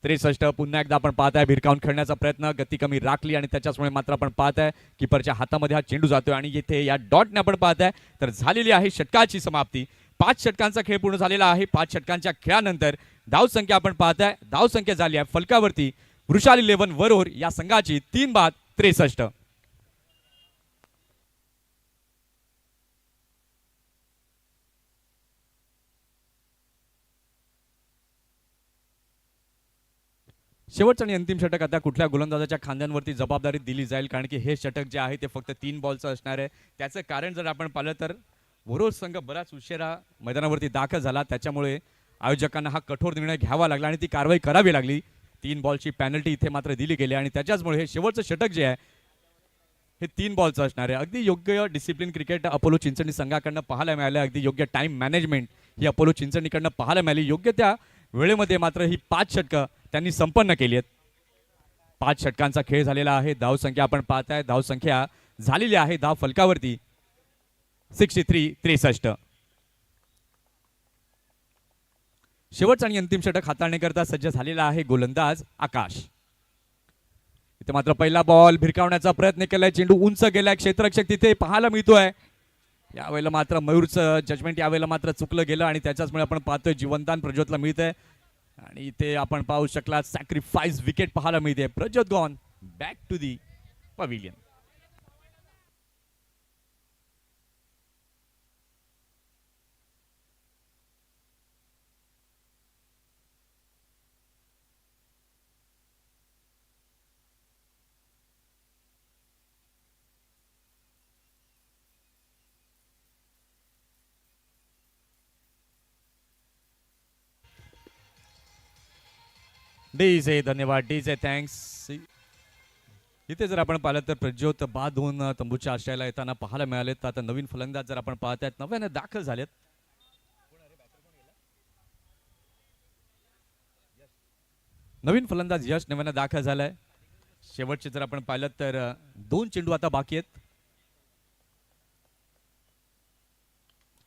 63. पुन्हा एकदा आपण पाहताय भिरकावून खेळण्याचा प्रयत्न, गती कमी राखली आणि त्याच्यामुळे मात्र आपण पाहताय किपरच्या हातामध्ये हा चेंडू जातोय आणि येथे या डॉटने आपण पाहताय तर झालेली आहे षटकाची समाप्ती. 5 षटकांचा खेळ पूर्ण झालेला आहे. 5 षटकांच्या खेळानंतर धावसंख्या आपण पाहताय. धावसंख्या झाली आहे फलकावरती वृषाल 11 वरोर या संघाची 3/63. शेवटचं आणि अंतिम षटक आता कुठल्या गोलंदाजाच्या खांद्यांवरती जबाबदारी दिली जाईल, कारण की हे षटक जे आहे ते फक्त 3 बॉलचं असणार आहे. त्याचं कारण जर आपण पाहिलं तर वरोर संघ बराच उशिरा मैदानावरती दाखल झाला, त्याच्यामुळे आयोजकांना हा कठोर निर्णय घ्यावा लागला आणि ती कारवाई करावी लागली. 3 बॉलची पॅनल्टी इथे मात्र दिली गेली आणि त्याच्याचमुळे हे शेवटचं षटक जे आहे हे 3 बॉलचं असणार आहे. अगदी योग्य डिसिप्लिन क्रिकेट अपोलो चिंचणी संघाकडनं पाहायला मिळालं. अगदी योग्य टाइम मॅनेजमेंट ही अपोलो चिंचणीकडनं पाहायला मिळाली. योग्य त्या वेळेमध्ये मात्र ही 5 षटकं त्यांनी संपन्न केली आहेत. 5 षटकांचा खेळ झालेला आहे. धावसंख्या आपण पाहताय, धावसंख्या झालेली आहे धाव फलकावरती 63. शेवटचा आणि अंतिम षटक हाताळण्याकरता सज्ज झालेला आहे गोलंदाज आकाश. इथे मात्र पहिला बॉल भिरकावण्याचा प्रयत्न केलाय, चेंडू उंच गेलाय, क्षेत्ररक्षक तिथे पाहायला मिळतोय. यावेळेला मात्र मयूरचं जजमेंट यावेळेला मात्र चुकलं गेलं आणि त्याच्याचमुळे आपण पाहतोय जीवनदान प्रज्योतला मिळतंय आणि इथे आपण पाहू शकला सॅक्रिफाईस विकेट पाहायला मिळते. Prajyot gone back to the pavilion. DJ धन्यवाद, डीजे थँक्स. इथे जर आपण पाहिलं तर प्रज्योत बाद होऊन तंबूच्या आश्रयाला येताना पाहायला मिळाले. तर आता नवीन फलंदाज जर आपण पाहत आहेत नव्याने दाखल झालेत. नवीन फलंदाज यश नव्याने दाखल झालाय. शेवटचे जर आपण पाहिलं तर 2 चेंडू आता बाकी आहेत.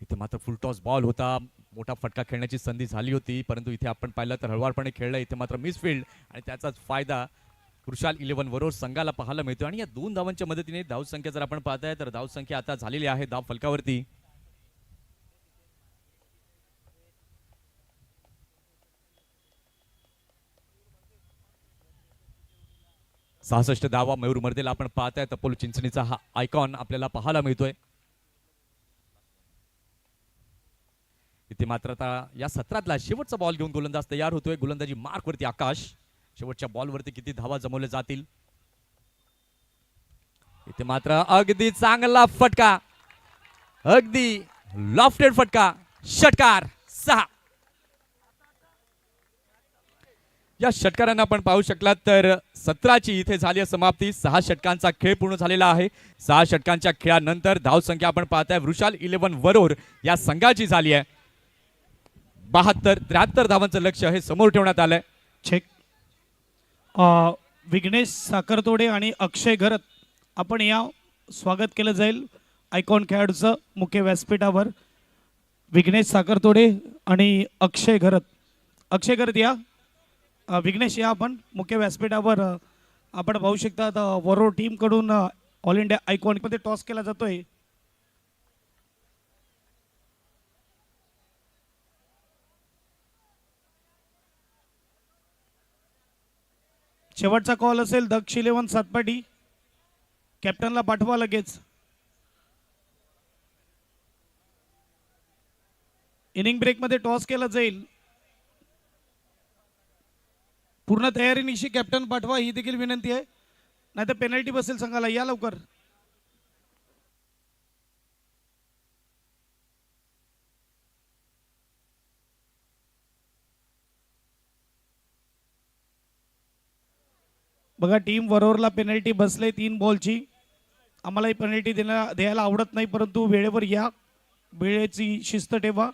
इथे मात्र फुल टॉस बॉल होता, मोठा फटका खेळण्याची संधी झाली होती, परंतु इथे आपण पाहिलं तर हळवारपणे खेळलं. इथे मात्र मिसफिल्ड आणि त्याचाच फायदा कृषाल 11 वरोर संघाला पाहायला मिळतो. आणि या 2 धावांच्या मदतीने धावसंख्या जर आपण पाहताय तर धावसंख्या आता झालेली आहे धाव फलकावरती 66 धावा. मयूर मर्देला आपण पाहताय अपोलो चिंचणीचा हा आयकॉन आपल्याला पाहायला मिळतोय. इथे मात्र आता या सत्रातला शेवटचा बॉल घेऊन गोलंदाज तयार होतोय. गोलंदाजी मार्क वरती आकाश. शेवटच्या बॉलवरती किती धावा जमवल्या जातील. इथे मात्र अगदी चांगला फटका, अगदी लॉफ्टेड फटका, षटकार 6. या षटकारांना आपण पाहू शकलात तर सत्राची इथे झाली समाप्ती. 6 षटकांचा खेळ पूर्ण झालेला आहे. 6 षटकांच्या खेळानंतर धावसंख्या आपण पाहताय वृषाल 11 वरोर या संघाची झाली आहे 73 धावांचं लक्ष्य हे समोर ठेवण्यात आलंय. चेक. विघ्नेश साखरतोडे आणि अक्षय घरत आपण या स्वागत केलं जाईल आयकॉन खेळाडूचं मुख्य व्यासपीठावर. विघ्नेश साखरतोडे आणि अक्षय घरत. अक्षय घरत या. विघ्नेश या आपण मुख्य व्यासपीठावर. आपण पाहू शकता वरोर टीम कडून ऑल इंडिया आयकॉन मध्ये टॉस केला जातोय. शेवटचा कॉल असेल दक्ष 11 सातपाटी. कॅप्टनला पाठवा लगेच. इनिंग ब्रेक मध्ये टॉस केला जाईल. पूर्ण तयारीनिशी कॅप्टन पाठवा ही देखील विनंती आहे, नाहीतर पेनल्टी बसेल संघाला. या लवकर. बघा टीम वरोरला पेनल्टी बसले 3 बॉलची. आम्हाला ही पेनल्टी द्यायला आवडत नाही, परंतु वेळेवर या, वेळेची शिस्त ठेवा.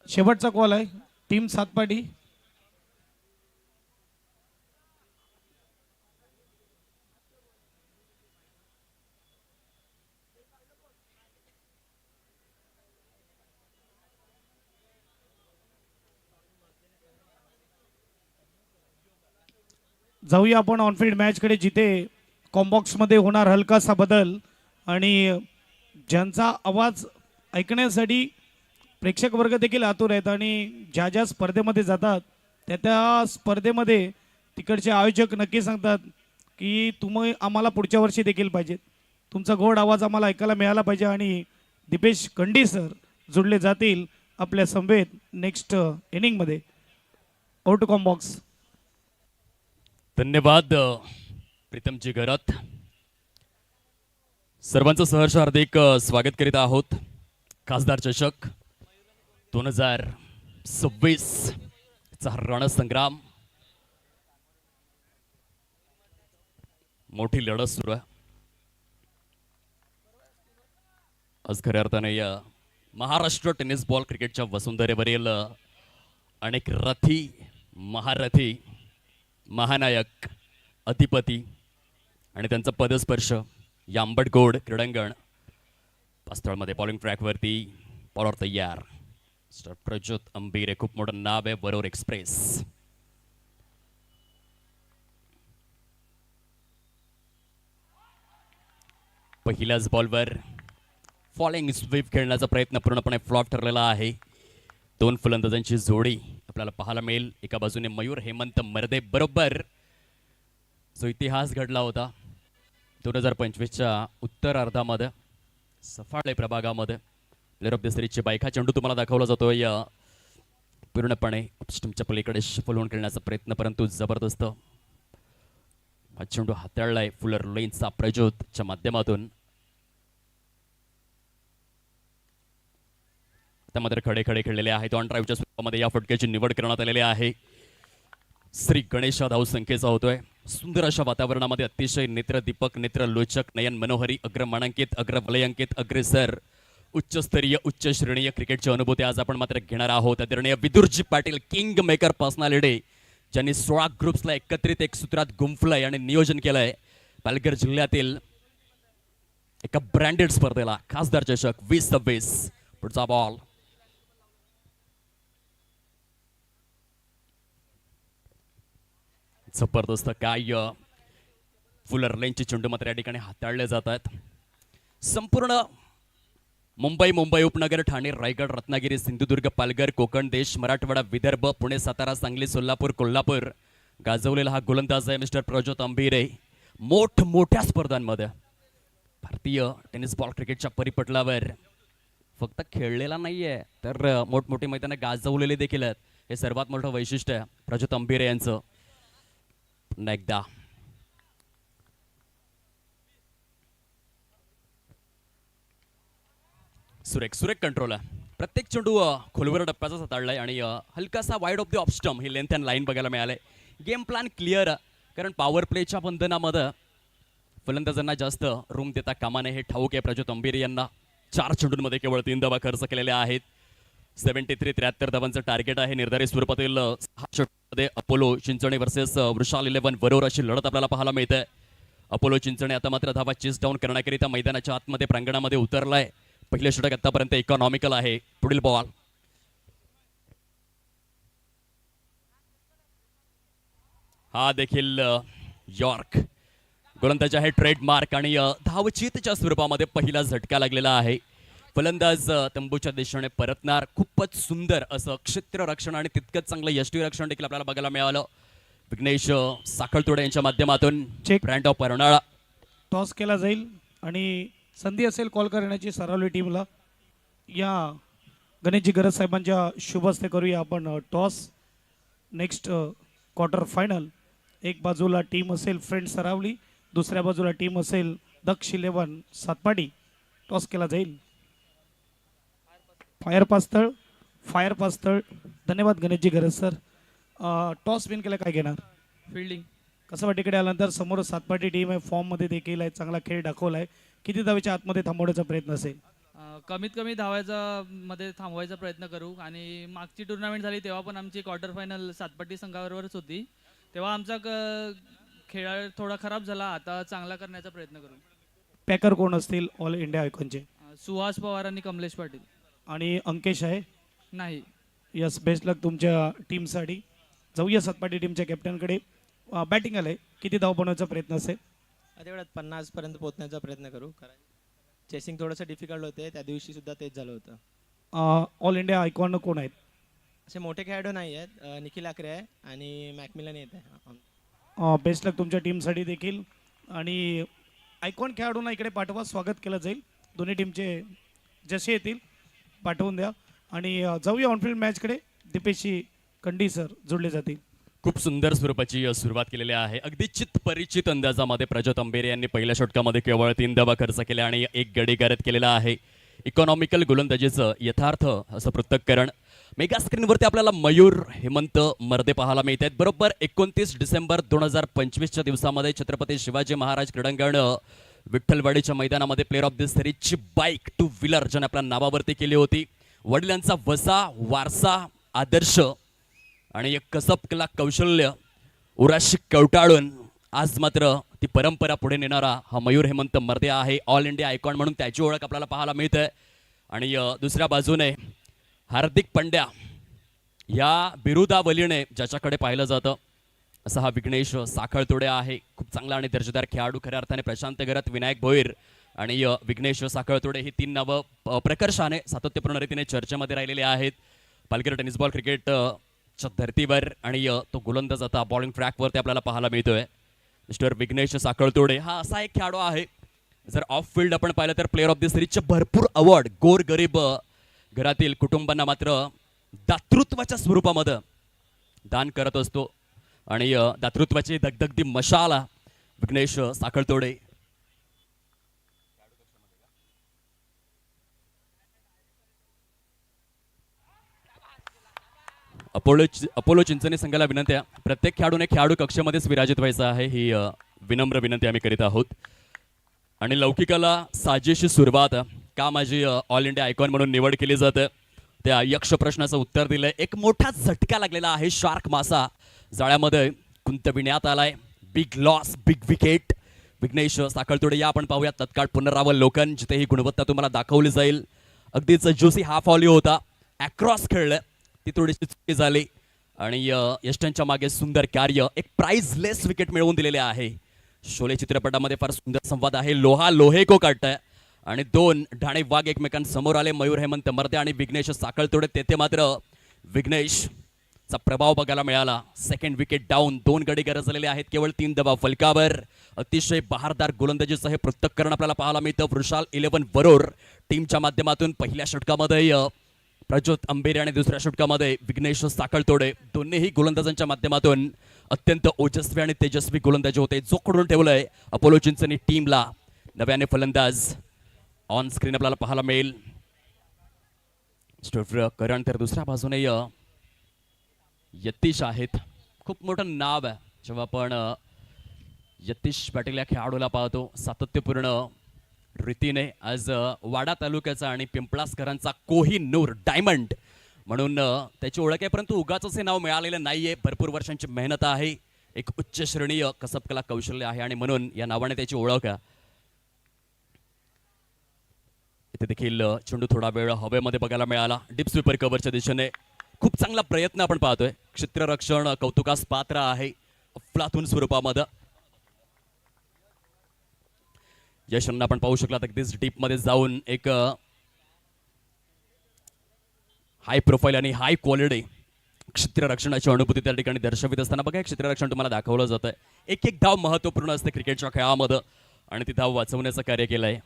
शेवटचा कॉल आहे टीम सातपाटी. जाऊया आपण ऑनफिल्ड मॅच कडे, जिथे कॉम्बॉक्समध्ये होणार हलकासा बदल आणि ज्यांचा आवाज ऐकण्यासाठी प्रेक्षक वर्ग देखील आतुर आहेत आणि ज्या ज्या स्पर्धेमध्ये जातात त्या त्या स्पर्धेमध्ये तिकडचे आयोजक नक्की सांगतात की तुम्ही आम्हाला पुढच्या वर्षी देखील पाहिजेत, तुमचा गोड आवाज आम्हाला ऐकायला मिळाला पाहिजे आणि दीपेश कंडी सर जुळले जातील आपल्या समवेत नेक्स्ट इनिंगमध्ये. आउट टू कॉम्बॉक्स. धन्यवाद प्रीतमजी घरात. सर्वांचं सहर्ष हार्दिक स्वागत करीत आहोत. खासदार चषक 2026 चा रणसंग्राम, मोठी लढत सुरू आहे. आज खऱ्या अर्थाने या महाराष्ट्र टेनिस बॉल क्रिकेटच्या वसुंधरेवरील अनेक रथी, महारथी, महानायक, अधिपती आणि त्यांचा पदस्पर्श या आंबटगोड क्रीडांगण पास्थळमध्ये बॉलिंग ट्रॅकवरती बॉलर तयार. मिस्टर प्रज्योत अंबीरे, खूप मोठं नाव आहे. वरोर एक्सप्रेस. पहिल्याच बॉलवर फॉलिंग स्वीप खेळण्याचा प्रयत्न पूर्णपणे फ्लॉप ठरलेला आहे. दोन फलंदाजांची जोडी आपल्याला पाहायला मिळेल. एका बाजूने मयूर हेमंत मर्दे बरोबर जो इतिहास घडला होता 2025च्या उत्तरार्धामध्ये सफाळे प्रभागामध्ये. प्लेअर ऑफ द सिरीजची बायका चेंडू तुम्हाला दाखवला जातोय पूर्णपणे स्टंपच्या पलीकडे शफल होऊन खेळण्याचा प्रयत्न, परंतु जबरदस्त हा चेंडू हाताळलाय फुलर लेनचा प्रज्योतच्या माध्यमातून. त्यामध्ये खडे खडे खेळलेले आहेत. ऑन ड्राईव्हच्या स्वरूपामध्ये या फटक्याची निवड करण्यात आलेली आहे. श्री गणेशा धावसंख्येचा होतोय. सुंदर अशा वातावरणामध्ये अतिशय नेत्रदीपक, नेत्रलोचक, नयन मनोहरी, अग्रमानांकित, अग्रवलयांकित, अग्रेसर, उच्चस्तरीय, उच्च श्रेणीय क्रिकेटची अनुभूती आज आपण मात्र घेणार आहोत. आदरणीय विदुरजी पाटील, किंग मेकर पर्सनॅलिटी, ज्यांनी 16 ग्रुप्सला एकत्रित एक सूत्रात गुंफलंय आणि नियोजन केलंय पालघर जिल्ह्यातील एका ब्रँडेड स्पर्धेला. खासदार चषक 2026. पुढचा बॉल जबरदस्त. काय फुलर लेनचे चेंडू मात्र या ठिकाणी हाताळले जात आहेत. संपूर्ण मुंबई उपनगर, ठाणे, रायगड, रत्नागिरी, सिंधुदुर्ग, पालघर, कोकण, देश, मराठवाडा, विदर्भ, पुणे, सातारा, सांगली, सोलापूर, कोल्हापूर गाजवलेला हा गोलंदाज आहे मिस्टर प्रज्योत अंबीरे. मोठमोठ्या स्पर्धांमध्ये भारतीय टेनिस बॉल क्रिकेटच्या परिपटलावर फक्त खेळलेला नाहीये तर मोठमोठी मैदानं गाजवलेले देखील आहेत. हे सर्वात मोठं वैशिष्ट्य आहे प्रज्योत अंबीरे यांचं. पुन्हा एकदा सुरेख कंट्रोल आहे. प्रत्येक चेंडू खोलवर टप्प्याचा हाताळलाय आणि हलकासा wide of the off stump he length and line बघायला मिळाले. गेम प्लॅन क्लिअर, कारण पॉवर प्लेच्या बंधनामध्ये फलंदाजांना जास्त रूम देता कामा नये हे ठाऊक आहे प्रज्योत अंबीरे यांना. 4 चेंडूंमध्ये केवळ 3 धावा खर्च केलेल्या आहेत. 73 धावांचं टार्गेट आहे. निर्धारित स्वरूपातील 6 षटकांमध्ये अपोलो चिंचणे वर्सेस वृषाल 11 वरोर अशी लढत आपल्याला पाहायला मिळते. अपोलो चिंचणे आता मात्र धावा चेस डाऊन करण्याकरिता मैदानाच्या आतमध्ये प्रांगणामध्ये उतरलाय. पहिलं षटक आतापर्यंत इकॉनॉमिकल आहे. पुढील बॉल हा देखील यॉर्क. गोलंदाज आहे ट्रेडमार्क आणि धावचीतच्या स्वरूपामध्ये पहिला झटका लागलेला आहे. फलंदाज तंबूच्या दिशेने परतणार. खूपच सुंदर असं क्षेत्ररक्षण आणि तितकंच चांगलं यष्टीरक्षण देखील आपल्याला बघायला मिळालं विघ्नेश साखळतोडे यांच्या माध्यमातून. Brand of Arnala. टॉस केला जाईल आणि संधी असेल कॉल करण्याची सरावली टीमला. या गणेशजी गरज साहेबांच्या शुभ हस्ते करूया आपण टॉस. Next quarter final. एक बाजूला टीम असेल फ्रेंड सरावली, दुसऱ्या बाजूला टीम असेल दक्ष 11 सातपाडी. टॉस केला जाईल. फायर पास्तळ. धन्यवाद गणेशजी गरज सर. टॉस विन केला, काय घेणार? फिल्डिंग. कसं वाटतं इकडे आल्यानंतर समोर सातपाटी टीम आहे, फॉर्ममध्ये देखील आहे, चांगला खेळ दाखवला आहे. किती धावेच्या आतमध्ये थांबवण्याचा प्रयत्न असेल? कमीत कमी धावायचा मध्ये थांबवायचा प्रयत्न करू. आणि मागची टुर्नामेंट झाली तेव्हा पण आमची क्वार्टर फायनल सातपाटी संघाबरोबरच होती. तेव्हा आमचा खेळ थोडा खराब झाला. आता चांगला करण्याचा प्रयत्न करू. पॅकर कोण असतील ऑल इंडिया आयकॉनचे? सुहास पवार आणि कमलेश पाटील. आणि अंकेश आहे? नाही. यस, बेस्ट लक तुमच्या टीमसाठी. जाऊया सातपाटी टीमच्या कॅप्टनकडे. बॅटिंग आलंय, किती धाव बनवायचा प्रयत्न असेल? तेवढ्यात 50 पर्यंत पोहोचण्याचा प्रयत्न करू, कारण चेसिंग थोडंसं डिफिकल्ट होते. त्या दिवशी सुद्धा तेच झालं होतं. ऑल इंडिया आयकॉन कोण आहेत? असे मोठे खेळाडू नाही आहेत. निखिल आकरे आहे आणि मॅकमिलन येत आहे. बेस्ट लक तुमच्या टीमसाठी देखील. आणि आयकॉन खेळाडूंना इकडे पाठवा, स्वागत केलं जाईल. दोन्ही टीमचे जसे येतील पाठवून द्या. आणि जाऊया ऑनफिल्ड मॅचकडे. दीपेशजी कंडी सर जोडले जातील. खूप सुंदर स्वरूपाची सुरुवात केलेली आहे. अगदी चित परिचित अंदाजामध्ये प्रज्योत अंबेरे यांनी पहिल्या षटकामध्ये केवळ 3 धावा खर्च केल्या आणि 1 गडी करत केलेला आहे. इकॉनॉमिकल गोलंदाजीचं यथार्थ असं पृथक्करण. मेगा स्क्रीनवरती आपल्याला मयूर हेमंत मर्दे पाहायला मिळत आहेत. बरोबर 29 डिसेंबर 2025च्या दिवसामध्ये छत्रपती शिवाजी महाराज क्रीडांगण विठ्ठलवाडीच्या मैदानामध्ये प्लेअर ऑफ द सिरीजची बाईक 2 व्हीलर ज्याने आपल्या नावावरती केली होती. वडिलांचा वसा, वारसा, आदर्श आणि एक कसब कला कौशल्य उराशी कवटाळून आज मात्र ती परंपरा पुढे नेणारा हा मयूर हेमंत मर्दे आहे. ऑल इंडिया आयकॉन म्हणून त्याची ओळख आपल्याला पाहायला मिळते. आणि दुसऱ्या बाजूने हार्दिक पंड्या या बिरुदावलीने ज्याच्याकडे पाहिलं जातं असा हा विघ्नेश साखळतोडे आहे. खूप चांगला आणि दर्जेदार खेळाडू. खऱ्या अर्थाने प्रशांत गरत, विनायक भोईर आणि विघ्नेश साखळतोडे ही 3 नावं प्रकर्षाने सातत्यपूर्ण रीतीने चर्चेमध्ये राहिलेली आहेत. पालघर टेनिस बॉल क्रिकेटच्या धर्तीवर. आणि तो गोलंदाज आता बॉलिंग ट्रॅकवरती आपल्याला पाहायला मिळतोय. मिस्टर विघ्नेश साखळतोडे हा असा एक खेळाडू आहे, जर ऑफ फील्ड आपण पाहिलं तर प्लेअर ऑफ द सिरीजचे भरपूर अवॉर्ड गोरगरीब घरातील कुटुंबांना मात्र दातृत्वाच्या स्वरूपामध्ये दान करत असतो. आणि दातृत्वाची दगदगदी मशाला विघ्नेश साखळतोडे. अपोलो चिंचणी संघाला विनंती आहे, प्रत्येक खेळाडूने खेळाडू कक्षामध्येच विराजित व्हायचं आहे. ही विनम्र विनंती आम्ही करीत आहोत. आणि लौकिकाला साजेशी सुरुवात का माझी ऑल इंडिया आयकॉन म्हणून निवड केली जाते त्या यक्ष प्रश्नाचं उत्तर दिलंय. एक मोठा झटका लागलेला आहे. शार्क मासा जाळ्यामध्ये गुंतविण्यात आलाय. Big loss, big wicket. Vighnesh Sakhaltode या आपण पाहूया तत्काळ पुनरावलोकन, जिथे ही गुणवत्ता तुम्हाला दाखवली जाईल. अगदीच ज्युसी हाफ ऑली होता, अक्रॉस खेळलं, ती थोडीशी चुकी झाली. आणि यष्टनच्या मागे सुंदर कार्य, एक प्राइजलेस विकेट मिळवून दिलेले आहे. शोले चित्रपटामध्ये फार सुंदर संवाद आहे. लोहा लोहे को काटताय. आणि 2 ढाणे वाघ एकमेकांसमोर आले. मयूर हेमंत मर्दे आणि विघ्नेश साखळतोडे. तेथे मात्र विघ्नेशचा प्रभाव बघायला मिळाला. सेकंड विकेट डाऊन, 2 गडी गरजलेले आहेत. केवळ 3 धावा फलकावर. अतिशय बहारदार गोलंदाजीचं हे पृथक्करण आपल्याला पाहायला मिळतं. वृषाल 11 वरोर टीमच्या माध्यमातून पहिल्या षटकामध्ये प्रज्योत अंबेरे आणि दुसऱ्या षटकामध्ये विघ्नेश साखळतोडे. दोन्हीही गोलंदाजांच्या माध्यमातून अत्यंत ओजस्वी आणि तेजस्वी गोलंदाजी होते. जोखडून ठेवलंय अपोलो चिंचणी टीमला. नव्याने फलंदाज ऑन स्क्रीन आपल्याला पाहायला मिळेल करण. तर दुसऱ्या बाजूने यतीश आहेत. खूप मोठं नाव आहे जेव्हा आपण यतीश पाटील या खेळाडूला पाहतो. सातत्यपूर्ण रीतीने आज वाडा तालुक्याचा आणि पिंपळासकरांचा कोहिनूर डायमंड म्हणून त्याची ओळख आहे. परंतु उगाच हे नाव मिळालेलं नाहीये. भरपूर वर्षांची मेहनत आहे, एक उच्च श्रेणीय कसबकला कौशल्य आहे आणि म्हणून या नावाने त्याची ओळख आहे. इथे देखील चेंडू थोडा वेळ हवेमध्ये बघायला मिळाला. डीप स्वीपर कव्हरच्या दिशेने खूप चांगला प्रयत्न आपण पाहतोय. क्षेत्ररक्षण कौतुकास पात्र आहे अफलातून स्वरूपामध्ये. यशांना आपण पाहू शकलात अगदीच डीप मध्ये जाऊन एक हाय प्रोफाईल आणि हाय क्वालिटी क्षेत्ररक्षणाची अनुभूती त्या ठिकाणी दर्शवित असताना बघा क्षेत्ररक्षण तुम्हाला दाखवलं जातं. एक एक धाव महत्वपूर्ण असते क्रिकेटच्या खेळामध्ये आणि ती धाव वाचवण्याचं कार्य केलंय.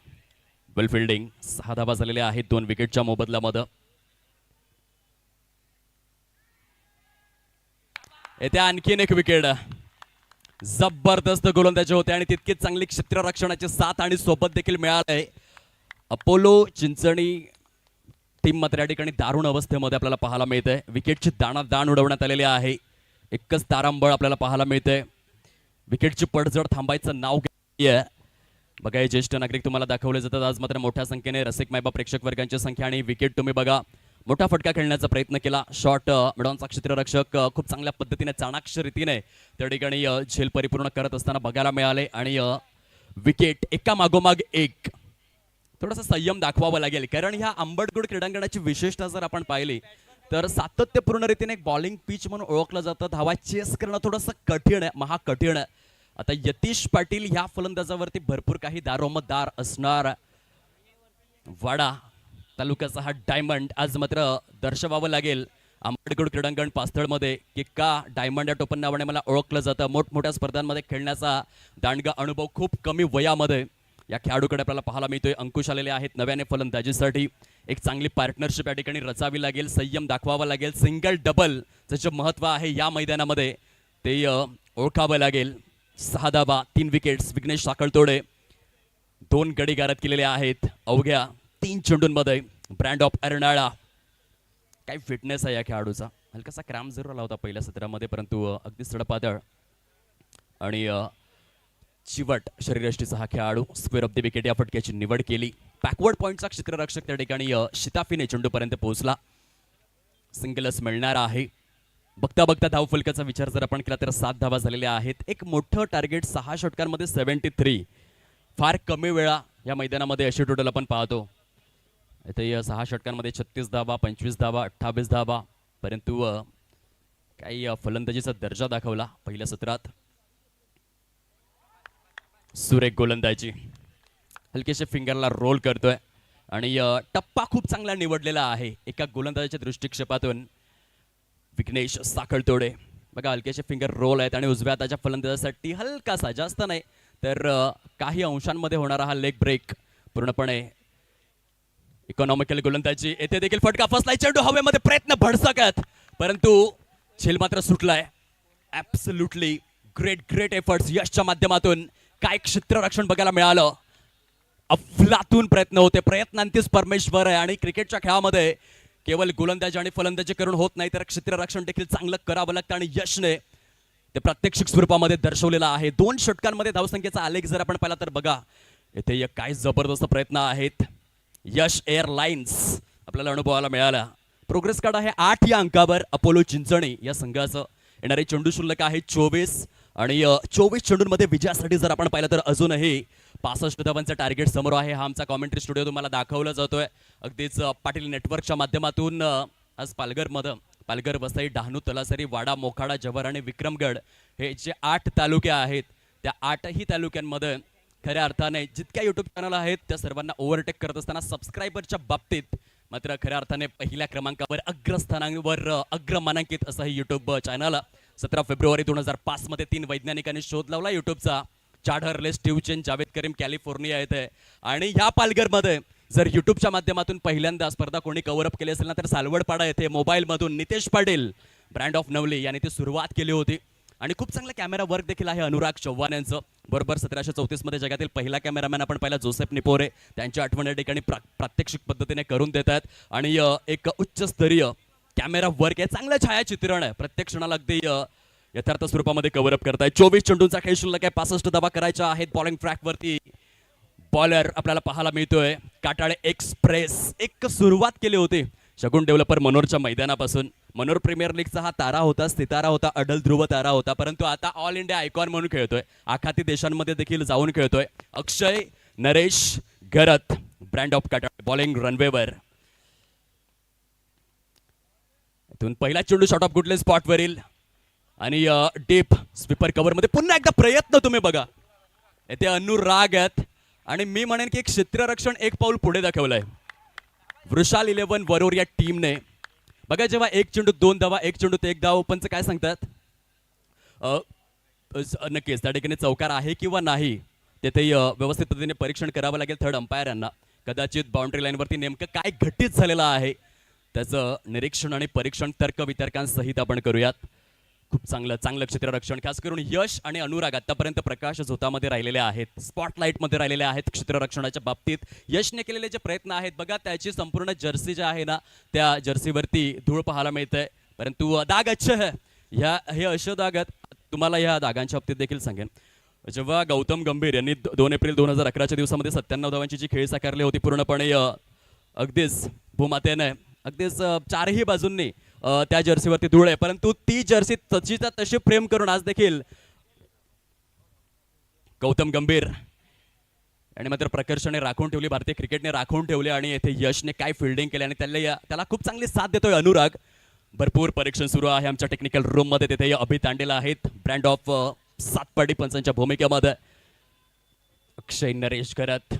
वेल फिल्डिंग. 6 धावा झालेल्या आहेत 2 विकेटच्या मोबदल्यामध्ये. येथे आणखीन एक विकेट. जबरदस्त गोलंदाजी होते आणि तितकीच चांगली क्षेत्ररक्षणाची साथ आणि सोबत देखील मिळालंय. अपोलो चिंचणी टीम मात्र या ठिकाणी दारुण अवस्थेमध्ये आपल्याला पाहायला मिळतंय. विकेटची दाण उडवण्यात आलेली आहे. एकच तारांबळ आपल्याला पाहायला मिळतंय. विकेटची पडझड थांबायचं नाव घेतलंय. बघा हे ज्येष्ठ नागरिक तुम्हाला दाखवले जातात. आज मात्र मोठ्या संख्येने रसिक मायबा प्रेक्षक वर्गांची संख्या आणि विकेट तुम्ही बघा. मोठा फटका खेळण्याचा प्रयत्न केला. शॉट मिडॉनचा क्षेत्ररक्षक खूप चांगल्या पद्धतीने चाणाक्ष रीतीने त्या ठिकाणी झेल परिपूर्ण करत असताना बघायला मिळाले आणि विकेट एका मागोमाग एक. थोडासा संयम दाखवावा लागेल कारण ह्या आंबटगोड क्रीडांगणाची विशेषता जर आपण पाहिली तर सातत्यपूर्ण रीतीने एक बॉलिंग पिच म्हणून ओळखलं जातं. धावा चेस करणं थोडंसं कठीण आहे, महाकठीण आहे. आता यतीश पाटील ह्या फलंदाजावरती भरपूर काही दारोमदार असणार. वाडा तालुक्याचा हा डायमंड आज मात्र दर्शवावं लागेल आंबेडकर क्रीडांगण पास्थळमध्ये की का डायमंड या टोपण नावाने मला ओळखलं जातं. मोठमोठ्या स्पर्धांमध्ये खेळण्याचा दांडगा अनुभव खूप कमी वयामध्ये या खेळाडूकडे आपल्याला पाहायला मिळतोय. अंकुश आलेले आहेत नव्याने फलंदाजीसाठी. एक चांगली पार्टनरशिप या ठिकाणी रचावी लागेल, संयम दाखवावा लागेल. सिंगल डबल जे महत्त्व आहे या मैदानामध्ये ते ओळखावं लागेल. 6 धावा 3 विकेट्स विघ्नेश साखळतोडे 2 गडी गारद केलेले आहेत अवघ्या 3 चेंडूंमध्ये. ब्रँड ऑफ अर्नाळा काय फिटनेस आहे या खेळाडूचा. हलकासा क्रॅम्प जरूर आला होता पहिल्या सत्रामध्ये परंतु अगदी सडपातळ आणि चिवट शरीरयष्टीचा हा खेळाडू. स्क्वेअर ऑफ द विकेट या फटक्याची निवड केली. बॅकवर्ड पॉईंटचा क्षेत्ररक्षक त्या ठिकाणी शिताफीने चेंडूपर्यंत पोहोचला. सिंगलच मिळणार आहे. बघता बघता धावफलकाचा विचार जर आपण केला तर 7 धावा झालेल्या आहेत. एक मोठं टार्गेट 6 षटकांमध्ये 73. फार कमी वेळा या मैदानामध्ये अशी टोटल आपण पाहतो. इथे 6 षटकांमध्ये 36 धावा 25 धावा 28 धावा परंतु काही फलंदाजीचा दर्जा दाखवला पहिल्या सत्रात. सुरेख गोलंदाजी हलकेशा फिंगरला रोल करतोय आणि टप्पा खूप चांगला निवडलेला आहे एका गोलंदाजाच्या दृष्टिक्षेपातून. विघ्नेश साखळतोडे बघा हलकेशे फिंगर रोल आहेत आणि उजव्या हाताच्या फलंदाजासाठी हलकासा जास्त नाही तर काही अंशांमध्ये होणारा हा लेग ब्रेक पूर्णपणे इकॉनॉमिकल गोलंदाजी. येथे देखील फटका फसलाय. चेंडू हवेमध्ये प्रयत्न भडसकत परंतु झेल मात्र सुटलाय. ऍब्सोल्युटली ग्रेट एफर्ट्स यशच्या माध्यमातून काय क्षेत्ररक्षण बघायला मिळालं. अफलातून प्रयत्न होते. प्रयत्नांतीच परमेश्वर आहे आणि क्रिकेटच्या खेळामध्ये केवळ गोलंदाजी आणि फलंदाजी करून होत नाही तर क्षेत्ररक्षण देखील चांगलं करावं लागतं आणि यशने ते प्रात्यक्षिक स्वरूपामध्ये दर्शवलेलं आहे. 2 षटकांमध्ये धावसंख्येचा आलेख जर आपण पाहिला तर बघा येथे काय जबरदस्त प्रयत्न आहेत. यश एअरलाइन्स आपल्याला अनुभवायला मिळाला. प्रोग्रेस कार्ड आहे 8 या अंकावर अपोलो चिंचणी या संघाचं. येणारे चेंडू शुल्क आहे 24 आणि 24 चेंडूंमध्ये विजयासाठी जर आपण पाहिलं तर अजूनही 65 धावांचं टार्गेट समोर आहे. हा आमचा कॉमेंट्री स्टुडिओ तुम्हाला दाखवला जातोय अगदीच पाटील नेटवर्कच्या माध्यमातून. आज पालघर वसई डहाणू तलासरी वाडा मोखाडा जव्हार आणि विक्रमगड हे जे 8 तालुके आहेत त्या 8ही तालुक्यांमध्ये खऱ्या अर्थाने जितक्या युट्यूब चॅनल आहेत त्या सर्वांना ओव्हरटेक करत असताना सबस्क्रायबरच्या बाबतीत मात्र खऱ्या अर्थाने पहिल्या क्रमांकावर अग्रस्थानावर अग्रमानांकित असं हे युट्यूब चॅनल. 17 फेब्रुवारी 2005 मध्ये 3 वैज्ञानिकांनी शोध लावला युट्यूबचा. Chad Hurley, Steve Chen, Jawed Karim California येथे आणि ह्या पालघरमध्ये जर युट्यूबच्या माध्यमातून पहिल्यांदा स्पर्धा कोणी कव्हर अप केली असेल ना तर सालवडपाडा येथे मोबाईलमधून नितेश पाटील ब्रँड ऑफ नवली यांनी ती सुरुवात केली होती आणि खूप चांगला कॅमेरा वर्क देखील आहे अनुराग चव्हाण यांचं. बरोबर 1734 मध्ये जगातील पहिला कॅमेरामॅन आपण पाहिला जोसेफ निपोरे. त्यांच्या आठवण या ठिकाणी प्रात्यक्षिक पद्धतीने करून देतात आणि एक उच्चस्तरीय कॅमेरा वर्क आहे. चांगलं छायाचित्रण आहे. प्रत्येक क्षणाला अगदी यथार्थ स्वरूपामध्ये कव्हर अप करताय. 24 चेंडूंचा खेळ शिल्लक आहे. 65 धावा करायच्या आहेत. बॉलिंग ट्रॅकवरती बॉलर आपल्याला पाहायला मिळतोय काटाळे एक्सप्रेस. एक सुरुवात केली होती शगुन डेव्हलपर मनोरच्या मैदानापासून. मनोर प्रीमियर लीगचा हा तारा होता, सितारा होता, अडल ध्रुव तारा होता परंतु आता ऑल इंडिया आयकॉन म्हणून खेळतोय. आखाती देशांमध्ये देखील जाऊन खेळतोय. अक्षय नरेश गरत ब्रँड ऑफ काटाळे बॉलिंग रनवेवर. इथून पहिला चेंडू शॉट ऑफ गुडले स्पॉटवरील आणि डीप स्वीपर कव्हरमध्ये पुन्हा एकदा प्रयत्न तुम्ही बघा. येथे अनुराग आहेत आणि मी म्हणेन की एक क्षेत्ररक्षण एक पाऊल पुढे दाखवलंय वृषाल 11 वरोर या टीमने. बघा जेव्हा 1 चेंडू 2 धावा 1 चेंडू 1 धावा ओपनचं काय सांगतात नक्कीच त्या ठिकाणी चौकार आहे किंवा नाही तेथे व्यवस्थित पद्धतीने परीक्षण करावं लागेल थर्ड अंपायर यांना. कदाचित बाउंड्री लाईनवरती नेमकं काय घटित झालेलं आहे त्याचं निरीक्षण आणि परीक्षण तर्क वितर्कांसहित आपण करूयात. खूप चांगलं क्षेत्ररक्षण खास करून यश आणि अनुराग आतापर्यंत प्रकाश झोतामध्ये राहिलेले आहेत. स्पॉटलाईटमध्ये राहिलेले आहेत क्षेत्ररक्षणाच्या बाबतीत. यशने केलेले जे प्रयत्न आहेत बघा त्याची संपूर्ण जर्सी जी आहे ना त्या जर्सीवरती धूळ पाहायला मिळतंय परंतु दाग अच्छे है. हे असे दाग आहेत. तुम्हाला ह्या दागांच्या बाबतीत देखील सांगेन जेव्हा गौतम गंभीर यांनी 2 एप्रिल 2011च्या दिवसामध्ये 97 धावांची जी खेळी साकारली होती पूर्णपणे अगदीच भूमातेने अगदीच 4ही बाजूंनी त्या जर्सीवरती धूळ आहे परंतु ती जर्सी तशीच्या तशी फ्रेम करून आज देखील गौतम गंभीर आणि मात्र प्रकर्षाने राखून ठेवली. भारतीय क्रिकेटने राखून ठेवले आणि येथे यशने काय फिल्डिंग केली आणि त्याला खूप चांगली साथ देतोय अनुराग. भरपूर परीक्षण सुरू आहे आमच्या टेक्निकल रूम मध्ये. तिथे अभि तांडेला आहेत ब्रँड ऑफ सातपाटी पंचांच्या भूमिकेमध्ये अक्षय नरेश करत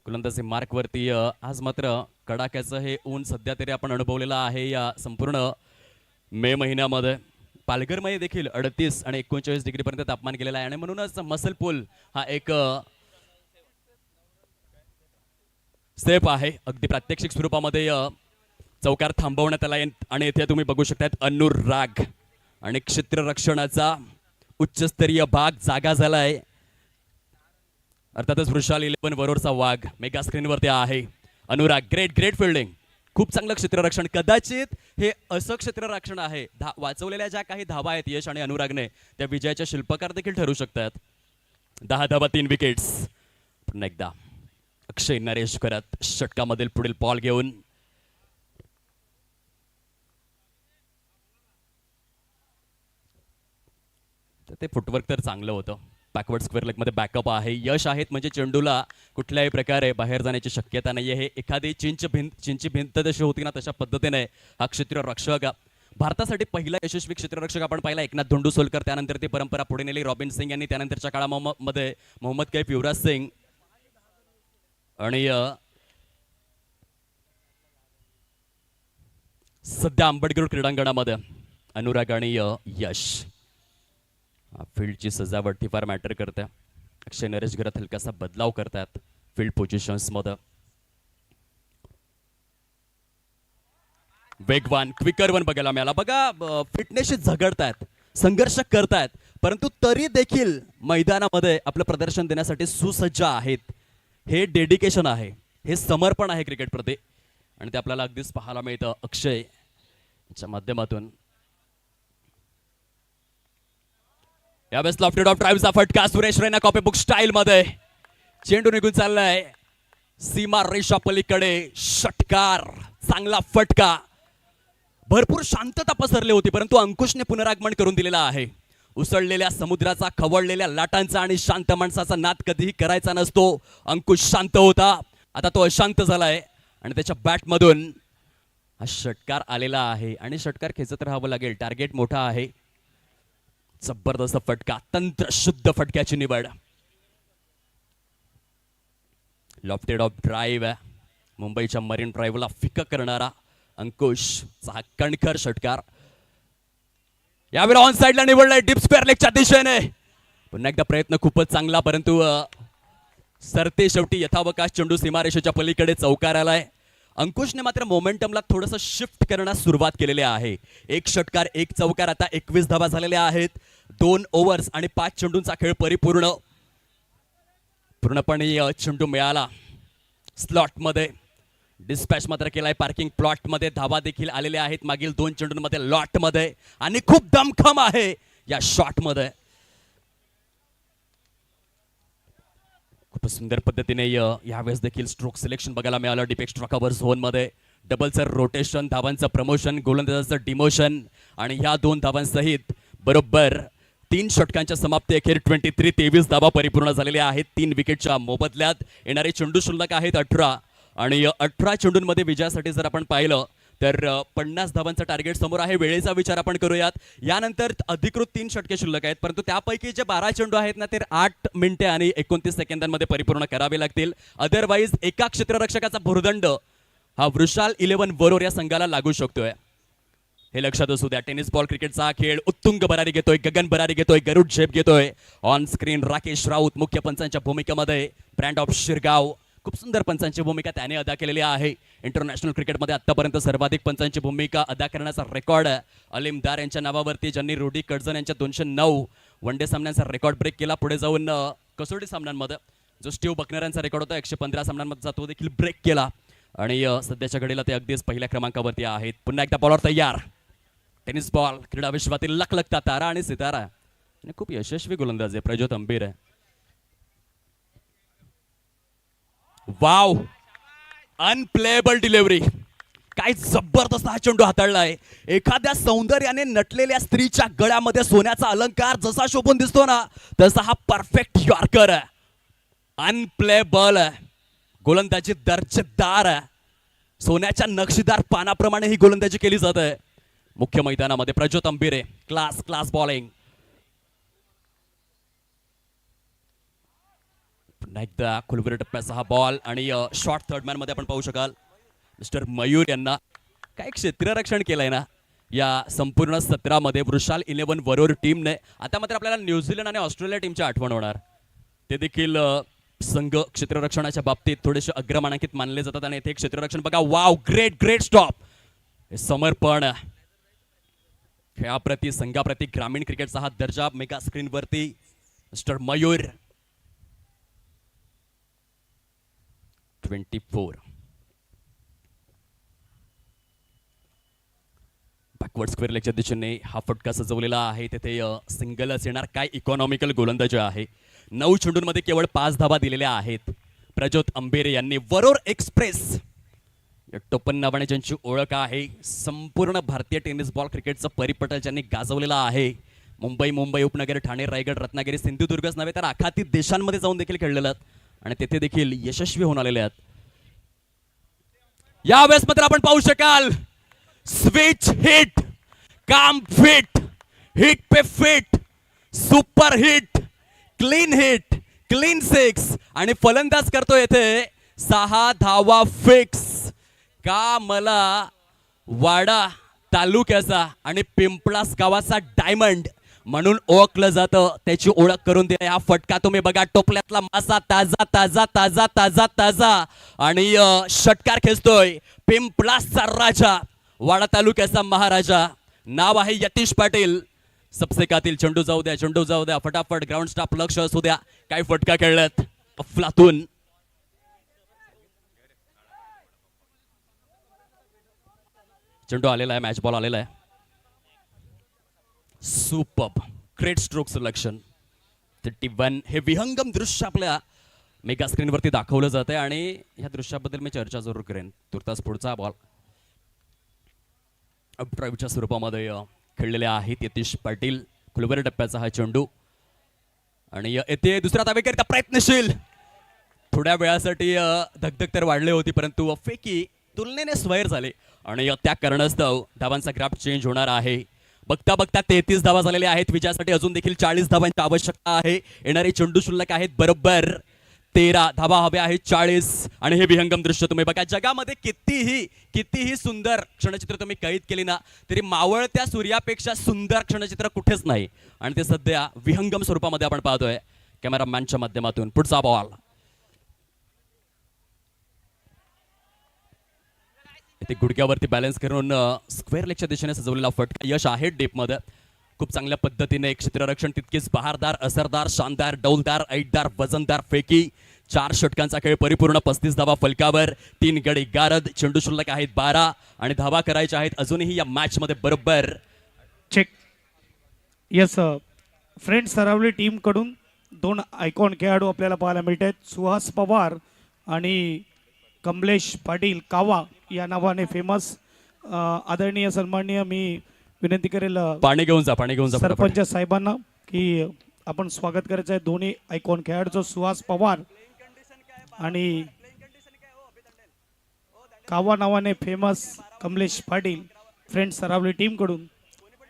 गोलंदाजी मार्कवरती आज मात्र कडाक्याचं हे ऊन सध्या तरी आपण अनुभवलेलं आहे या संपूर्ण मे महिन्यामध्ये. पालघरमध्ये देखील 38 आणि 39 डिग्रीपर्यंत तापमान गेलेलं आहे आणि म्हणूनच मसल पूल हा एक स्टेप आहे अगदी प्रात्यक्षिक स्वरूपामध्ये चौकार थांबवण्यात आला आणि इथे तुम्ही बघू शकतात अनुराग आणि क्षेत्ररक्षणाचा उच्चस्तरीय भाग जागा झालाय. अर्थातच वृषाल 11 वरोरचा वाघ मेगा स्क्रीनवरती आहे. अनुराग ग्रेट ग्रेट फिल्डिंग, खूप चांगलं क्षेत्ररक्षण. कदाचित हे असं क्षेत्ररक्षण आहे वाचवलेल्या ज्या काही धावा आहेत यश आणि अनुरागने त्या विजयाच्या शिल्पकार देखील ठरू शकतात. 10 धावा 3 विकेट्स. पुन्हा एकदा अक्षय नरेश करत षटकामधील पुढील बॉल घेऊन ते फुटवर्क तर चांगलं होतं. बॅकवर्ड स्क्वेअर लेग मध्ये बॅकअप आहे. यश आहेत म्हणजे चेंडूला कुठल्याही प्रकारे बाहेर जाण्याची शक्यता नाहीये. हे एखादी चिंची भिंत जशी होती ना तशा पद्धतीने हा क्षेत्ररक्षक भारतासाठी पहिला यशस्वी क्षेत्ररक्षक आपण पाहिला एकनाथ धोंडू सोलकर. त्यानंतर ती परंपरा पुढे नेली रॉबिन सिंग यांनी. त्यानंतरच्या काळामध्ये मोहम्मद कैफ, युवराज सिंग आणि सध्या आंबेडकर क्रीडांगणामध्ये अनुराग आणि यश. फील्डची सजावट ती फार मॅटर करते. अक्षय नरेश घरात हलकासा बदलाव करतात फील्ड पोझिशन्स मध्ये. वेगवान क्विकर वन बघायला मिळाला. बघा फिटनेसशी झगडतायत, संघर्ष करतायत, परंतु तरी देखील मैदानामध्ये आपलं प्रदर्शन देण्यासाठी सुसज्ज आहेत. हे डेडिकेशन आहे, हे समर्पण आहे क्रिकेट प्रती आणि ते आपल्याला अगदीच पाहायला मिळतं अक्षय च्या माध्यमातून. यावेळेस लॉफ्टेड ऑफ ड्राईव्हचा फटका सुरेश रैना कॉपीबुक स्टाईल मध्ये चेंडू निघून चाललाय सीमा रेषा पलीकडे. षटकार, चांगला फटका. भरपूर शांतता पसरली होती परंतु अंकुशने पुनरागमन करून दिलेला आहे. उसळलेल्या समुद्राचा, खवळलेल्या लाटांचा आणि शांत माणसाचा नाद कधीही करायचा नसतो. अंकुश शांत होता, आता तो अशांत झालाय आणि त्याच्या बॅटमधून हा षटकार आलेला आहे आणि षटकार खेचत राहावं लागेल. टार्गेट मोठा आहे. जबरदस्त फटका, तंत्रशुद्ध फटक्याची निवड. लॉफ्टेड ऑफ ड्राईव्ह, मुंबईच्या मरीन ड्राईव्हला फिका करणारा अंकुशचा हा कणखर षटकार. यावेळेला ऑन साइडला निवडलाय डीप स्क्वेअर लेगच्या दिशेने. पुन्हा एकदा प्रयत्न खूपच चांगला परंतु सरते शेवटी यथावकाश चेंडू सीमारेषेच्या पलीकडे चौकार आलाय. अंकुशने मात्र मोमेंटमला थोडंसं शिफ्ट करण्यास सुरुवात केलेली आहे. 1 षटकार 1 चौकार, आता 21 धावा झालेल्या आहेत. 2 ओव्हर्स आणि 5 चेंडूंचा खेळ परिपूर्ण. पूर्णपणे चेंडू मिळाला स्लॉट मध्ये. डिस्पॅच मात्र केलाय पार्किंग प्लॉट मध्ये. धावा देखील आलेल्या आहेत मागील 2 चेंडूंमध्ये लॉट मध्ये आणि खूप दमखम आहे या शॉट मध्ये. खूप सुंदर पद्धतीने यावेळेस देखील स्ट्रोक सिलेक्शन बघायला मिळालं. डीप एक्स्ट्रा कव्हर झोन मध्ये डबलचं रोटेशन, धावांचं प्रमोशन, गोलंदाजाचं डिमोशन आणि ह्या 2 धावांसहित बरोबर 3 षटकांच्या समाप्ती अखेर 23 धावा परिपूर्ण झालेल्या आहेत. 3 विकेटच्या मोबदल्यात येणारे चेंडू शिल्लक आहेत 18 आणि 18 चेंडूंमध्ये विजयासाठी जर आपण पाहिलं तर 50 धावांचं टार्गेट समोर आहे. वेळेचा विचार आपण करूयात. यानंतर अधिकृत 3 षटके शिल्लक आहेत परंतु त्यापैकी जे 12 चेंडू आहेत ना ते 8 मिनिटे आणि 29 सेकंदांमध्ये परिपूर्ण करावे लागतील. अदरवाईज एका क्षेत्ररक्षकाचा भुर्दंड हा वृषाल 11 वरोर या संघाला लागू शकतोय. हे लक्षात असू द्या. टेनिस बॉल क्रिकेटचा खेळ उत्तुंग भरारी घेतोय, गगन भरारी घेतोय, गरुड झेप घेतोय. ऑन स्क्रीन राकेश राऊत मुख्य पंचांच्या भूमिकेमध्ये. ब्रँड ऑफ शिरगाव, खूप सुंदर पंचांची भूमिका त्याने अदा केलेली आहे. इंटरनॅशनल क्रिकेटमध्ये आतापर्यंत सर्वाधिक पंचांची भूमिका अदा करण्याचा रेकॉर्ड अलीम दार यांच्या नावावरती, ज्यांनी रुडी कडजन यांच्या 209 वनडे सामन्यांचा रेकॉर्ड ब्रेक केला. पुढे जाऊन कसोटी सामन्यांमध्ये जो स्टीव्ह बकनर यांचा रेकॉर्ड होता 115 सामन्यांमध्ये तो देखील ब्रेक केला आणि सध्याच्या घडीला ते अगदीच पहिल्या क्रमांकावरती आहेत. पुन्हा एकदा बॉलर तयार. टेनिस बॉल क्रीडा विश्वातील लखलखता तारा आणि सितारा आणि खूप यशस्वी गोलंदाज आहे प्रज्योत अंबीर आहे. Wow, unplayable delivery. काय जबरदस्त हा चेंडू हाताळलाय. एखाद्या सौंदर्याने नटलेल्या स्त्रीच्या गळ्यामध्ये सोन्याचा अलंकार जसा शोभून दिसतो ना तसा हा परफेक्ट यॉर्कर आहे. अनप्लेएबल गोलंदाजी दर्जेदार आहे. सोन्याच्या नक्षीदार पानाप्रमाणे ही गोलंदाजी केली जाते. मुख्य मैदानामध्ये प्रज्योत अंबिरे क्लास बॉलिंग. पुन्हा एकदा खोलवर टप्प्याचा हा बॉल आणि शॉर्ट थर्ड मॅन मध्ये आपण पाहू शकाल मिस्टर मयूर यांना काय क्षेत्ररक्षण केलंय ना या संपूर्ण सत्रामध्ये वृषाल 11 वरोर टीमने. आता मात्र आपल्याला न्यूझीलंड आणि ऑस्ट्रेलिया टीमची आठवण होणार. ते देखील संघ क्षेत्ररक्षणाच्या बाबतीत थोडेसे अग्रमानांकित मानले जातात आणि इथे क्षेत्ररक्षण बघा. Wow, great great stop. समर्पण खेळाप्रती संघाप्रती ग्रामीण क्रिकेटचा हा दर्जा मेगा स्क्रीनवरती मिस्टर मयूर. 24 बॅकवर्ड स्क्वेअर लेगच्या दिशेने हा फटका सजवलेला आहे. तिथे सिंगलच येणार. काय इकॉनॉमिकल गोलंदाजी आहे. 9 चेंडूंमध्ये केवळ 5 धावा दिलेल्या आहेत. प्रज्योत अंबेरे यांनी वरोर एक्सप्रेस या टोपण नावाने ज्यांची ओळख आहे, संपूर्ण भारतीय टेनिस बॉल क्रिकेटचं परिपटल ज्यांनी गाजवलेला आहे. मुंबई उपनगर, ठाणे, रायगड, रत्नागिरी, सिंधुदुर्गच नव्हे तर आखाती देशांमध्ये जाऊन देखील खेळलेले आहेत आणि तेथे देखील यशस्वी होऊन आलेले आहेत. यावेळेस मात्र आपण पाहू शकाल स्विच हिट, काम फिट, हिट पे fit, super hit, clean hit, clean 6 आणि फलंदाज करतो येथे 6 धावा फिक्स. का मला वाडा तालुक्याचा आणि पिंपळास गावाचा डायमंड म्हणून ओळखलं जातं, त्याची ओळख करून दिली. हा फटका तुम्ही बघा, टोपल्यातला मासा ताजा ताजा ताजा ताजा ताजा आणि षटकार खेचतोय पिंपळासचा राजा, वाडा तालुक्याचा महाराजा. नाव आहे यतीश पाटील. सपसेकातील चेंडू जाऊ द्या, चेंडू जाऊ द्या, फटाफट ग्राउंड स्टाफ लक्ष असू द्या. काय फटका खेळल्यात अफलातून. चेंडू आलेला आहे, मॅच बॉल आलेला आहे. Superb, great stroke selection. 31 हे विहंगम दृश्य आपल्या मेगा स्क्रीनवरती दाखवलं जात आहे आणि ह्या दृश्याबद्दल मी चर्चा जरूर करेन. तुर्तास पुढचा बॉल अपड्राईव्हच्या स्वरूपामध्ये खेळलेले आहेत यतीश पाटील. खुलवर टप्प्याचा हा चेंडू आणि येथे दुसरा धावेकरिता प्रयत्नशील. थोड्या वेळासाठी धगधग तर वाढली होती परंतु फेकी तुलनेने स्वैर झाले आणि त्या कारणास्तव धावांचा ग्राफ चेंज होणार आहे. बघता बघता 33 धावा झालेल्या आहेत. विजयासाठी अजून देखील 40 धावांची आवश्यकता आहे. येणारे चेंडू शिल्लक आहेत बरोबर 13 धावा हव्या आहेत 40 आणि हे विहंगम दृश्य तुम्ही बघा. जगामध्ये कितीही सुंदर क्षणचित्र तुम्ही कैद केली ना तरी मावळत्या सूर्यापेक्षा सुंदर क्षणचित्र कुठेच नाही आणि ते सध्या विहंगम स्वरूपामध्ये आपण पाहतोय कॅमेरामॅनच्या माध्यमातून. पुढचा बॉल इथे गुडघ्यावरती बॅलन्स करून स्क्वेअर लेगच्या दिशेने सजवलेला फटका. यश आहे डीपमध्ये. खूप चांगल्या पद्धतीने क्षेत्ररक्षण तितकेच बहारदार, असरदार, शानदार, डौलदार, ऐटदार, वजनदार फेकी. 4 षटकांचा खेळ परिपूर्ण. 35 धावा फलकावर, 3 गडी गारद. चेंडू शिल्लक आहेत 12 आणि धावा करायच्या आहेत अजूनही या मॅच मध्ये बरोबर. Check. Yes friends, Saravali team कडून 2 आयकॉन खेळाडू आपल्याला पाहायला मिळत आहेत. सुहास पवार आणि कमलेश पाटील कावा या नावाने फेमस. आदरणीय सन्माननीय मी विनंती करेल पाणी घेऊन जा फटाफट. सरपंच साहेबांना की आपण स्वागत करायचं आहे दोन्ही आयकॉन खेळाडूचं. सुहास पवार आणि कावा नावाने famous Kamlesh Patil. Friends Saravali team कडून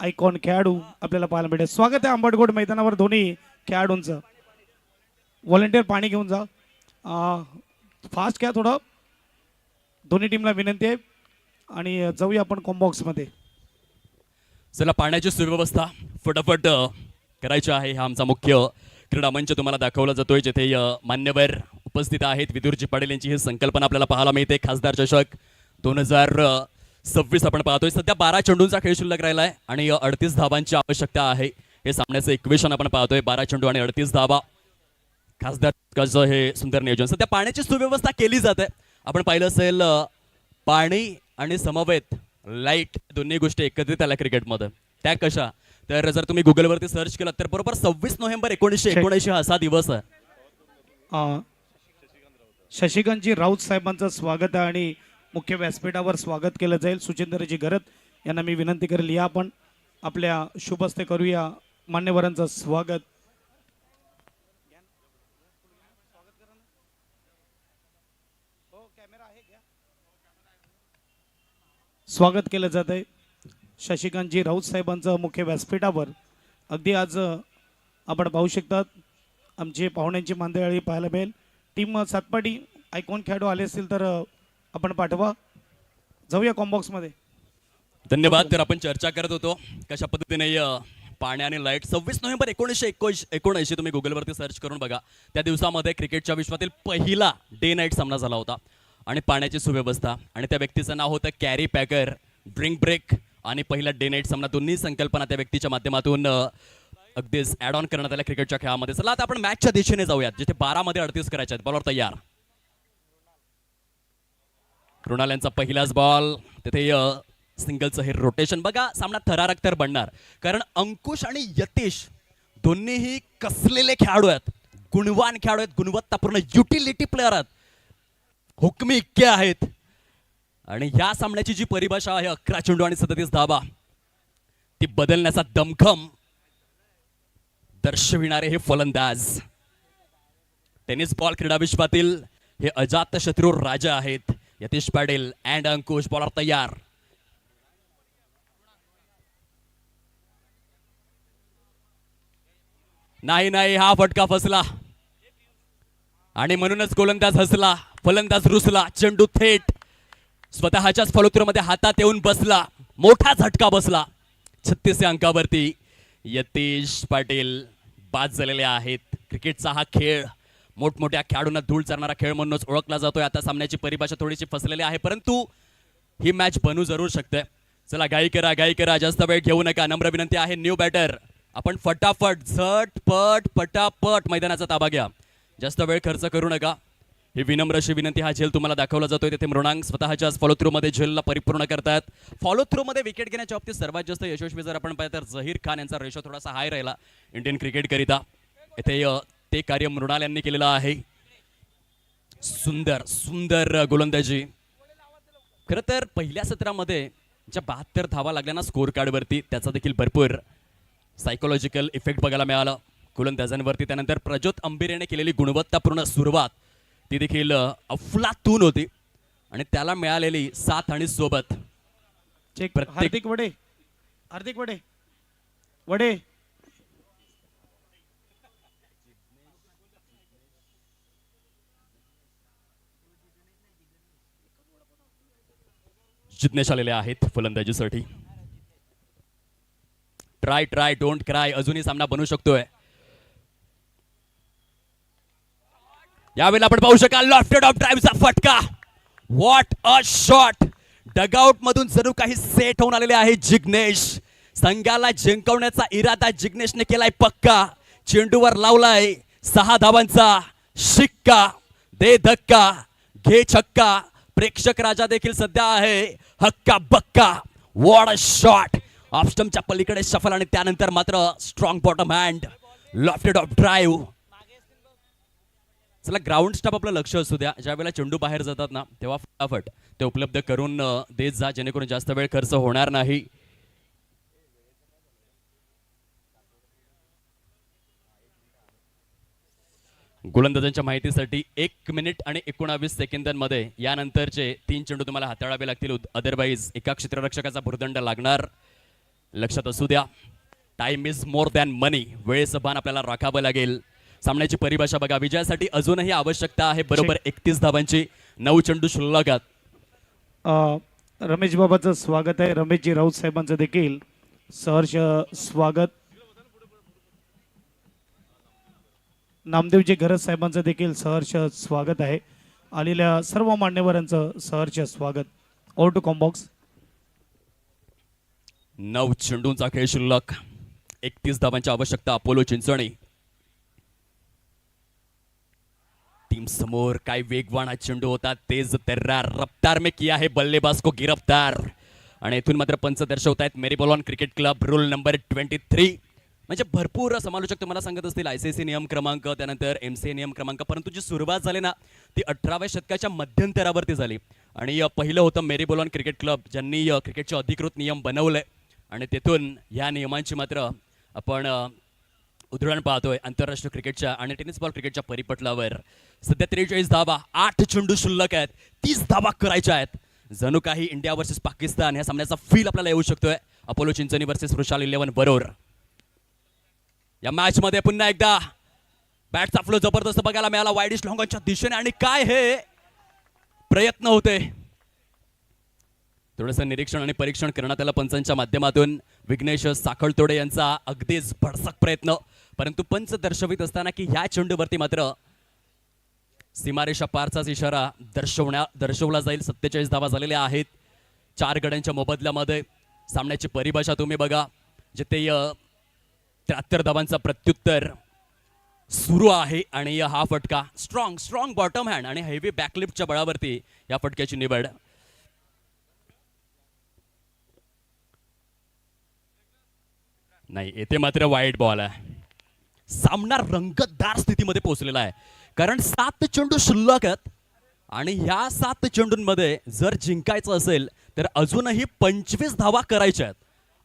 आयकॉन खेळाडू आपल्याला पाहायला मिळेल. स्वागत आहे आंबटगोड मैदानावर दोन्ही खेळाडूंचं. व्हॉलेंटियर पाणी घेऊन जा. फास्ट घ्या थोडं. दोन्ही टीमला विनंती आहे आणि जाऊया आपण कॉम्बॉक्स मध्ये. चला, पाण्याची सुव्यवस्था फटाफट करायची आहे. हा आमचा मुख्य क्रीडा मंच तुम्हाला दाखवला जातोय जिथे मान्यवर उपस्थित आहेत. विदुरजी पाटील यांची ही संकल्पना आपल्याला पाहायला मिळते. खासदार चषक 2026 आपण पाहतोय. सध्या 12 चेंडूंचा खेळ शिल्लक राहिला आहे आणि 38 धावांची आवश्यकता आहे. हे सामन्याचं इक्वेशन आपण पाहतोय. 12 चेंडू आणि 38 धावा. खासदार हे सुंदर नियोजन. सध्या पाण्याची सुव्यवस्था केली जाते. आपण पाहिलं असेल पाणी आणि समवेत लाईट दोन्ही गोष्टी एकत्रित आल्या क्रिकेटमध्ये. त्या कशा तर जर तुम्ही गुगलवरती सर्च केलं तर बरोबर 26 नोव्हेंबर 1979 हा असा दिवस आहे. शशिकांतजी राऊत साहेबांचं स्वागत आहे आणि मुख्य व्यासपीठावर स्वागत केलं जाईल. सुचेंद्रजी गरत यांना मी विनंती करेल या आपण आपल्या शुभ हस्ते करूया मान्यवरांचं स्वागत. स्वागत केलं जात आहे शशिकांतजी राऊत साहेबांचं मुख्य व्यासपीठावर. अगदी आज आपण पाहू शकतात आमचे पाहुण्यांची मंडळी पाहायला मिळेल. टीम सातपाटी आयकॉन खेळाडू आले असतील तर आपण पाठवा. जाऊया कॉम्बॉक्समध्ये. धन्यवाद. तर आपण चर्चा करत होतो कशा पद्धतीने पाणी आणि लाईट 26 नोव्हेंबर 1979 तुम्ही गुगलवरती सर्च करून बघा. त्या दिवसामध्ये क्रिकेटच्या विश्वातील पहिला डे नाईट सामना झाला होता आणि पाण्याची सुव्यवस्था आणि त्या व्यक्तीचं नाव होतं कॅरी पॅकर. ड्रिंक ब्रेक आणि पहिला डे नाईट सामना दोन्ही संकल्पना त्या व्यक्तीच्या माध्यमातून अगदीच ॲड ऑन करण्यात आल्या क्रिकेटच्या खेळामध्ये. चला आता आपण मॅचच्या दिशेने जाऊयात जिथे 12 मध्ये 38 करायचे आहेत. बॉलवर तयार. कृणाल यांचा पहिलाच बॉल. तिथे सिंगलचं हे रोटेशन बघा. सामना थरारक तर बनणार कारण अंकुश आणि यतीश दोन्हीही कसलेले खेळाडू आहेत. गुणवान खेळाडू आहेत. गुणवत्तापूर्ण युटिलिटी प्लेअर आहेत. हुकमी इतके आहेत आणि ह्या सामन्याची जी परिभाषा आहे 11 चेंडू आणि 37 धावा ती बदलण्याचा दमखम दर्शविणारे हे फलंदाज. टेनिस बॉल क्रीडा विश्वातील हे अजात शत्रू राजा आहेत Yatish Patil and Ankush. Bowler तयार. नाही हा फटका फसला आणि म्हणूनच गोलंदाज हसला. फलंदाज रुसला. चेंडू थेट स्वतःच्याच फलोत्तरामध्ये हातात येऊन बसला. मोठा झटका बसला. 36 अंकावरती यतीश पाटील बाद झालेले आहेत. क्रिकेटचा हा खेळ मोठमोठ्या खेळाडूंना धूळ चारणारा खेळ म्हणूनच ओळखला जातोय. आता सामन्याची परिभाषा थोडीशी फसलेली आहे परंतु ही मॅच बनू जरूर शकते. चला घाई करा. जास्त वेळ घेऊ नका. नम्र विनंती आहे न्यू बॅटर आपण फटाफट झटपट पटापट मैदानाचा ताबा घ्या. जास्त वेळ खर्च करू नका. ही विनम्र अशी विनंती. हा झेल तुम्हाला दाखवला जातोय. तिथे मृणांक स्वतःच्याच फॉलो थ्रू मध्ये झेलला परिपूर्ण करतात. फॉलो थ्रू मध्ये विकेट घेण्याच्या बाबतीत सर्वात जास्त यशस्वी जर आपण पाहिलं तर झहीर खान यांचा रेशो थोडासा हाय राहिला इंडियन क्रिकेट करिता. इथे ते कार्य मृणाल यांनी केलेलं आहे. सुंदर गोलंदाजी. खरं तर पहिल्या सत्रामध्ये ज्या 72 धावा लागल्या ना स्कोर कार्डवरती त्याचा देखील भरपूर सायकोलॉजिकल इफेक्ट बघायला मिळाला गोलंदाजांवरती. त्यानंतर प्रज्योत अंबिर याने केलेली गुणवत्तापूर्ण सुरुवात ती देखील अफलातून होती आणि त्याला मिळालेली साथ आणि सोबत चेक. हार्दिक वडे जिज्ञेस आलेले आहेत फलंदाजीसाठी. Try don't cry. अजूनही सामना बनू शकतोय. यावेळेला आपण पाहू शकाल लॉफ्टेड ऑफ ड्राईव्हचा फटका. What a shot. डगआउट मधून जणू काही सेट होऊन आलेले आहे जिग्नेश. संघाला जिंकवण्याचा इरादा जिग्नेशने केलाय पक्का. चेंडूवर लावलाय 6 धावांचा शिक्का. दे धक्का घे छक्का. प्रेक्षक राजा देखील सध्या आहे हक्का बक्का. What a shot. ऑफ स्टंपच्या पलीकडे शफल आणि त्यानंतर मात्र strong bottom hand lofted of drive. चला ग्राउंड स्टाफ आपलं लक्ष असू द्या. ज्या वेळेला चेंडू बाहेर जातात ना तेव्हा फटाफट ते उपलब्ध करून देत जा जेणेकरून जास्त वेळ खर्च होणार नाही. गोलंदाजांच्या माहितीसाठी 1 मिनिट आणि 19 सेकंदांमध्ये यानंतरचे 3 चेंडू तुम्हाला हाताळावे लागतील. अदरवाईज एका क्षेत्ररक्षकाचा भुर्दंड लागणार. लक्षात असू द्या. टाइम इज मोर दॅन मनी. वेळेचं भान आपल्याला राखावं लागेल. सामन्याची परिभाषा बघा. विजयासाठी अजूनही आवश्यकता आहे बरोबर 31 धावांची. 9 चेंडू शिल्लक आहेत. रमेश बाबाचं स्वागत आहे. रमेशजी राऊत साहेबांचं देखील सहर्ष स्वागत. नामदेवजी घरत साहेबांचं देखील सहर्ष स्वागत आहे. आलेल्या सर्व मान्यवरांचं सहर्ष स्वागत. Over to combox. 9 चेंडूंचा खेळ शिल्लक. 31 धावांची आवश्यकता अपोलो चिंचणी. टीम समोर काय वेगवान हा चेंडू होता. तेज तर्रार रफ्तार में किया है बल्लेबाज को गिरफ्तार. आणि इथून मात्र पंच दर्शवतायत मेरीबॉलॉन क्रिकेट क्लब रूल नंबर 23. म्हणजे भरपूर समालोचक तुम्हाला सांगत असतील ICC नियम क्रमांक त्यानंतर MCA नियम क्रमांक. परंतु जी सुरुवात झाली ना ती 18व्या शतकाच्या मध्यंतरावरती झाली आणि पहिलं होतं मेरीबॉलॉन क्रिकेट क्लब ज्यांनी क्रिकेटचे अधिकृत नियम बनवले आणि तिथून या नियमांची मात्र आपण उदाहरण पाहतोय आंतरराष्ट्रीय क्रिकेटच्या आणि टेनिस बॉल क्रिकेटच्या परिपटलावर. सध्या 43 धावा 8 चेंडू शिल्लक आहेत. 30 धावा करायच्या आहेत. जणू काही इंडिया वर्सेस पाकिस्तान या सामन्याचा फील आपल्याला येऊ शकतोय. अपोलो चिंचणी वर्सेस वृषाल 11 बरोबर. या मॅच मध्ये पुन्हा एकदा बॅटचा फ्लो जबरदस्त बघायला मिळाला वाईडिश लॉंगॉनच्या दिशेने आणि काय हे प्रयत्न होते. थोडंसं निरीक्षण आणि परीक्षण करण्यात आलं पंचांच्या माध्यमातून. विघ्नेश साखळतोडे यांचा अगदीच भरसक प्रयत्न, परंतु पंच दर्शवित असताना की ह्या चेंडूवरती मात्र सीमारेषा पारचाच इशारा दर्शवला जाईल. 47 धावा झालेल्या आहेत 4 गड्यांच्या मोबदल्यामध्ये. सामन्याची परिभाषा तुम्ही बघा, जिथे 73 धावांचा प्रत्युत्तर सुरू आहे आणि हा फटका स्ट्रॉंग बॉटम हँड आणि हेवी बॅकलिफ्टच्या बळावरती या फटक्याची निवड. नाही, येथे मात्र वाईट बॉल आहे. सामना रंगतदार स्थितीमध्ये पोहोचलेला आहे, कारण 7 चेंडू शिल्लक आहेत आणि ह्या 7 चेंडूंमध्ये जर जिंकायचं असेल तर अजूनही 25 धावा करायच्या आहेत.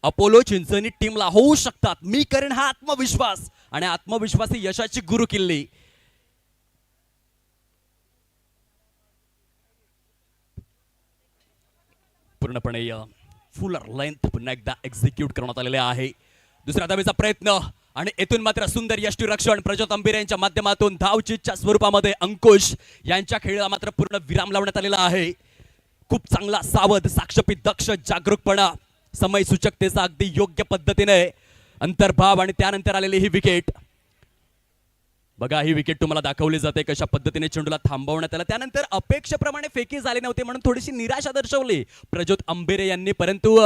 अपोलो चिंचणी टीमला होऊ शकतात, मी करेन हा आत्मविश्वास आणि आत्मविश्वासी यशाची गुरु किल्ली. पूर्णपणे फुल लेंथ पुन्हा एकदा एक्झिक्यूट करण्यात आलेले आहे. दुसऱ्या धावेचा प्रयत्न आणि येथून मात्र सुंदर यष्टीरक्षण प्रज्योत अंबिरे यांच्या माध्यमातून धावचीतच्या स्वरूपामध्ये अंकुश यांच्या खेळाला मात्र पूर्ण विराम लावण्यात आलेला आहे. खूप चांगला सावध, साक्षपी, दक्ष, जागरूकपणा, समय सूचकतेचा अगदी योग्य पद्धतीने अंतर्भाव आणि त्यानंतर आलेली ही विकेट बघा. ही विकेट तुम्हाला दाखवली जाते कशा पद्धतीने चेंडूला थांबवण्यात आलं. त्यानंतर अपेक्षेप्रमाणे फेकी झाले नव्हते म्हणून थोडीशी निराशा दर्शवली प्रज्योत अंबिरे यांनी, परंतु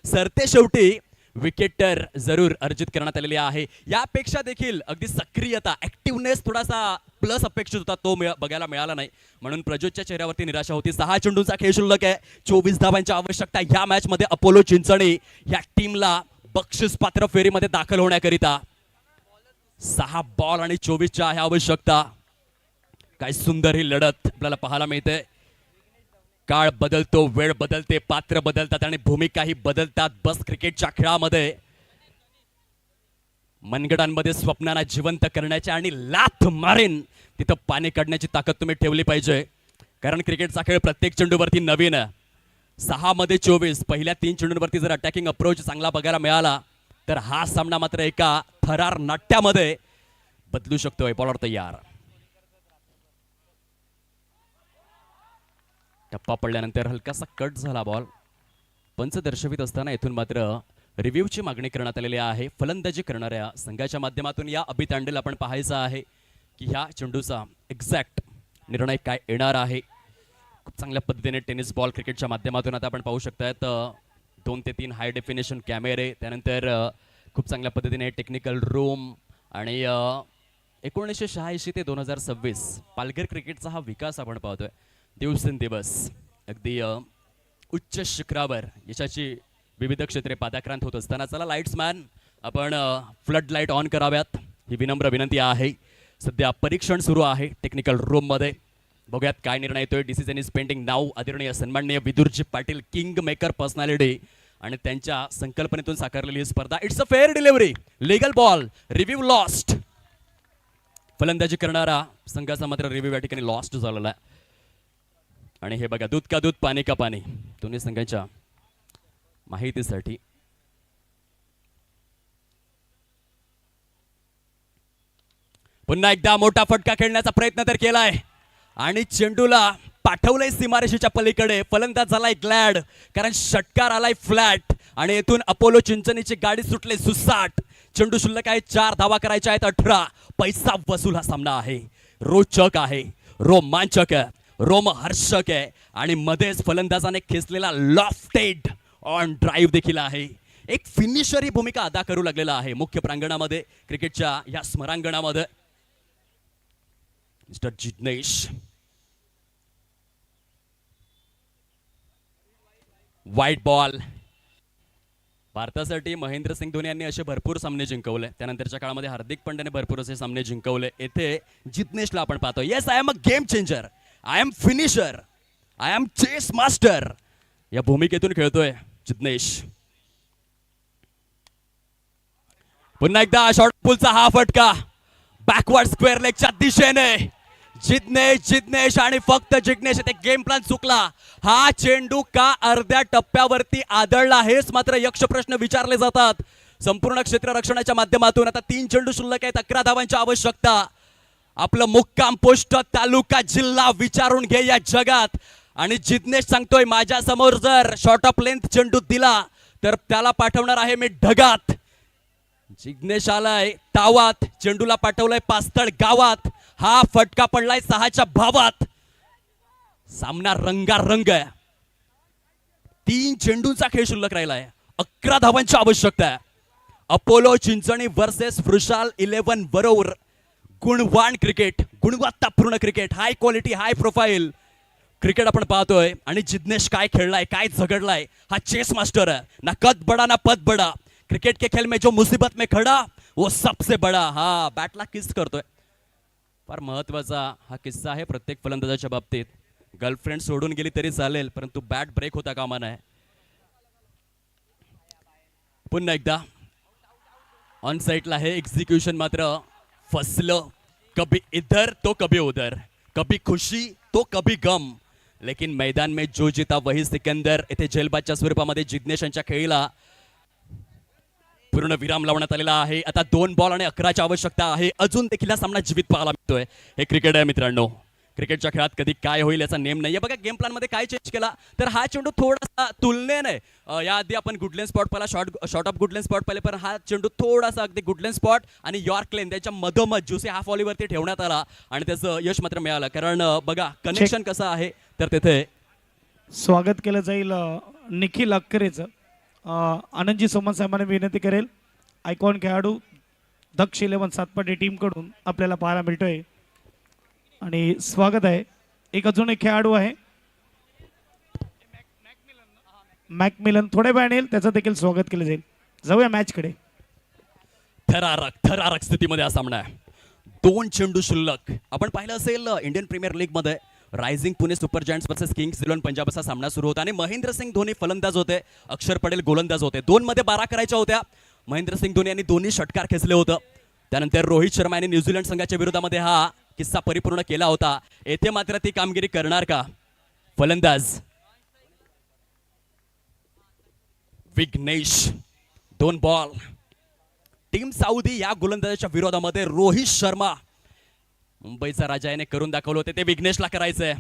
सरते शेवटी विकेट जरूर अर्जित करण्यात आलेली आहे. यापेक्षा देखील अगदी सक्रियता, ऍक्टिव्हनेस थोडासा प्लस अपेक्षित होता, तो बघायला मिळाला नाही म्हणून प्रज्योतच्या चेहऱ्यावरती निराशा होती. 6 चेंडूंचा खेळ शिल्लक आहे, 24 धावांची आवश्यकता. ह्या मॅच मध्ये अपोलो चिंचणी या टीमला बक्षीस पात्र फेरीमध्ये दाखल होण्याकरिता 6 बॉल आणि 24च्या आहे आवश्यकता. काय सुंदर ही लढत आपल्याला पाहायला मिळते. काळ बदलतो, वेळ बदलते, पात्र बदलतात आणि भूमिकाही बदलतात. बस क्रिकेटच्या खेळामध्ये मनगडांमध्ये स्वप्नांना जिवंत करण्याची आणि लाथ मारेन तिथं पाणी काढण्याची ताकद तुम्ही ठेवली पाहिजे, कारण क्रिकेटचा खेळ प्रत्येक चेंडूवरती नवीन आहे. 6 मध्ये 24, पहिल्या 3 चेंडूंवरती जर अटॅकिंग अप्रोच चांगला बघायला मिळाला तर हा सामना मात्र एका थरार नाट्यामध्ये बदलू शकतोय. बॉलर तयार, टप्पा पडल्यानंतर हलकासा कट झाला बॉल. पंच दर्शवित असताना येथून मात्र रिव्ह्यूची मागणी करण्यात आलेली आहे. फलंदाजी करणाऱ्या संघाच्या माध्यमातून या अभितांडेला आपण पाहायचं आहे की ह्या चेंडूचा एक्झॅक्ट निर्णय काय येणार आहे. खूप चांगल्या पद्धतीने टेनिस बॉल क्रिकेटच्या माध्यमातून आता आपण पाहू शकतायत 2 ते 3 हाय डेफिनेशन कॅमेरे, त्यानंतर खूप चांगल्या पद्धतीने टेक्निकल रूम आणि 1986 ते 2026 पालघर क्रिकेटचा हा विकास आपण पाहतोय. दिवसेंदिवस अगदी उच्च शिखरावर यशाची विविध क्षेत्रे पादाक्रांत होत असताना चला लाईट्समॅन आपण फ्लड लाईट ऑन कराव्यात ही विनम्र विनंती आहे. सध्या परीक्षण सुरू आहे टेक्निकल रूम मध्ये, बघूयात काय निर्णय येतोय. Decision is pending now. आदरणीय सन्माननीय विदुरजी पाटील, किंग मेकर पर्सनॅलिटी आणि त्यांच्या संकल्पनेतून साकारलेली ही स्पर्धा. It's a fair delivery, legal ball, review lost. फलंदाजी करणारा संघाचा मात्र रिव्ह्यू या ठिकाणी लॉस्ट झालेला आहे. आणि हे बघा, दूध का दूध पाणी का पाणी, दोन्ही संघांच्या माहितीसाठी पुन्हा एकदा मोठा फटका खेळण्याचा प्रयत्न तर केलाय आणि चेंडूला पाठवलंय सीमारेषेच्या पलीकडे. फलंदाज झालाय ग्लॅड, कारण षटकार आलाय फ्लॅट आणि येथून अपोलो चिंचणीची गाडी सुटले सुसाट. चेंडू शिल्लक आहे, 4 धावा करायच्या आहेत. 18 पैसा वसूल हा सामना आहे. रोचक आहे, रोमांचक आहे, रोमहर्षक आहे आणि मध्येच फलंदाजाने खेचलेला लॉफ्टेड ऑन ड्राईव्ह देखील आहे. एक फिनिशर ही भूमिका अदा करू लागलेला आहे मुख्य प्रांगणामध्ये, क्रिकेटच्या या स्मरांगणामध्ये. Mister Jignesh, white ball. भारतासाठी महेंद्रसिंग धोनी यांनी असे भरपूर सामने जिंकवले, त्यानंतरच्या काळामध्ये हार्दिक पांड्याने भरपूर असे सामने जिंकवले. येथे जिग्नेशला आपण पाहतो. Yes, I am a game changer, I am finisher, I am chase master, या भूमिकेतून खेळतोय जिग्नेश. पुन्हा एकदा शॉर्ट पुलचा हा फटका बॅकवर्ड स्क्वेअर लेगच्या दिशेने. जिग्नेश आणि फक्त जिग्नेश. ते गेम प्लॅन चुकला. हा चेंडू का अर्ध्या टप्प्यावरती आदळला, हेच मात्र यक्ष प्रश्न विचारले जातात संपूर्ण क्षेत्ररक्षणाच्या माध्यमातून. आता 3 चेंडू शिल्लक आहेत, 11 धावांची आवश्यकता. आपलं मुक्काम पोस्ट तालुका जिल्हा विचारून घे या जगात. आणि जिग्नेश सांगतोय माझ्या समोर जर शॉर्ट ऑफ लेंथ चेंडू दिला तर त्याला पाठवणार आहे मी ढगात. जिग्नेश आलाय तावात, चेंडूला पाठवलंय पास्तळ गावात. हा फटका पडलाय 6च्या भावात. सामना रंगारंग आहे. 3 चेंडूंचा खेळ शिल्लक राहिलाय. 11 धावांची आवश्यकता आहे. अपोलो चिंचणी वर्सेस वृषाल 11 बरोबर. गुणवान क्रिकेट, गुणवत्तापूर्ण cricket, high quality high profile cricket आपण पाहतोय. आणि जिग्नेश काय खेळलाय, काय झगडलाय. हा चेस मास्टर है, ना कद बड़ा ना पद बड़ा. क्रिकेट के खेल में जो मुसीबत में खड़ा वो सबसे बड़ा. हा बॅटला किस करतोय. फार महत्वाचा हा किस्सा आहे प्रत्येक फलंदाजाच्या बाबतीत. गर्लफ्रेंड सोडून गेली तरी चालेल, परंतु बॅट ब्रेक होता कामा नये. पुन्हा एकदा ऑन साइडला हे एक्झिक्युशन मात्र फसलं. कभी इधर तो कभी उधर, कभी खुशी तो कभी गम, लेकिन मैदान में जो जीता वही सिकंदर. येथे जेलबादच्या स्वरूपामध्ये जिग्नेश यांच्या खेळीला पूर्ण विराम लावण्यात आलेला आहे. आता 2 बॉल आणि 11ची आवश्यकता आहे. अजून देखील हा सामना जीवित पाहायला मिळतोय. हे क्रिकेट आहे मित्रांनो. क्रिकेटच्या खेळात कधी काय होईल याचा नेम नाहीये. बघा गेम प्लॅन मध्ये काय चेंज केला तर हा चेंडू थोडासा तुलनेने याआधी आपण गुडलेन स्पॉट पाहिला, शॉर्ट ऑफ गुडलेन स्पॉट पाहिले, पण हा चेंडू थोडासा अगदी गुडलेन स्पॉट आणि यॉर्क लेन त्यांच्या मधोमध ज्युसी हाफ वॉलीवरती ठेवण्यात आला आणि त्याचं यश मात्र मिळालं. कारण बघा कनेक्शन कसं आहे तर तिथे स्वागत केलं जाईल निखिल अक्करेचं. आनंदजी सोमन साहेबांनी विनंती करेल. आयकॉन खेळाडू दक्ष 11 सातपाटी टीमकडून आपल्याला पाहायला मिळतोय आणि स्वागत आहे. एक अजून एक खेळाडू आहे मॅकमिलन, थोड्या वेळाने येईल, त्याचं देखील स्वागत केलं जाईल. जाऊया मॅचकडे. थरारक स्थितीमध्ये हा सामना आहे. 2 चेंडू शिल्लक. आपण पाहिलं असेल इंडियन प्रीमियर लीग मध्ये rising Pune super giants versus Kings 11 Punjab असा सामना सुरू होता आणि महेंद्रसिंग धोनी फलंदाज होते, अक्षर पटेल गोलंदाज होते. 2 मध्ये 12 करायच्या होत्या. महेंद्रसिंग धोनी यांनी दोन्ही षटकार खेचले होतं. त्यानंतर रोहित शर्मा यांनी न्यूझीलंड संघाच्या विरोधामध्ये हा किस्सा परिपूर्ण केला होता. येथे मात्र ती कामगिरी करणार का फलंदाज विघ्नेश. 2 बॉल. टीम साऊदी या गोलंदाजाच्या विरोधामध्ये रोहित शर्मा, मुंबईचा राजा याने करून दाखवलं होते, ते विघ्नेशला करायचंय.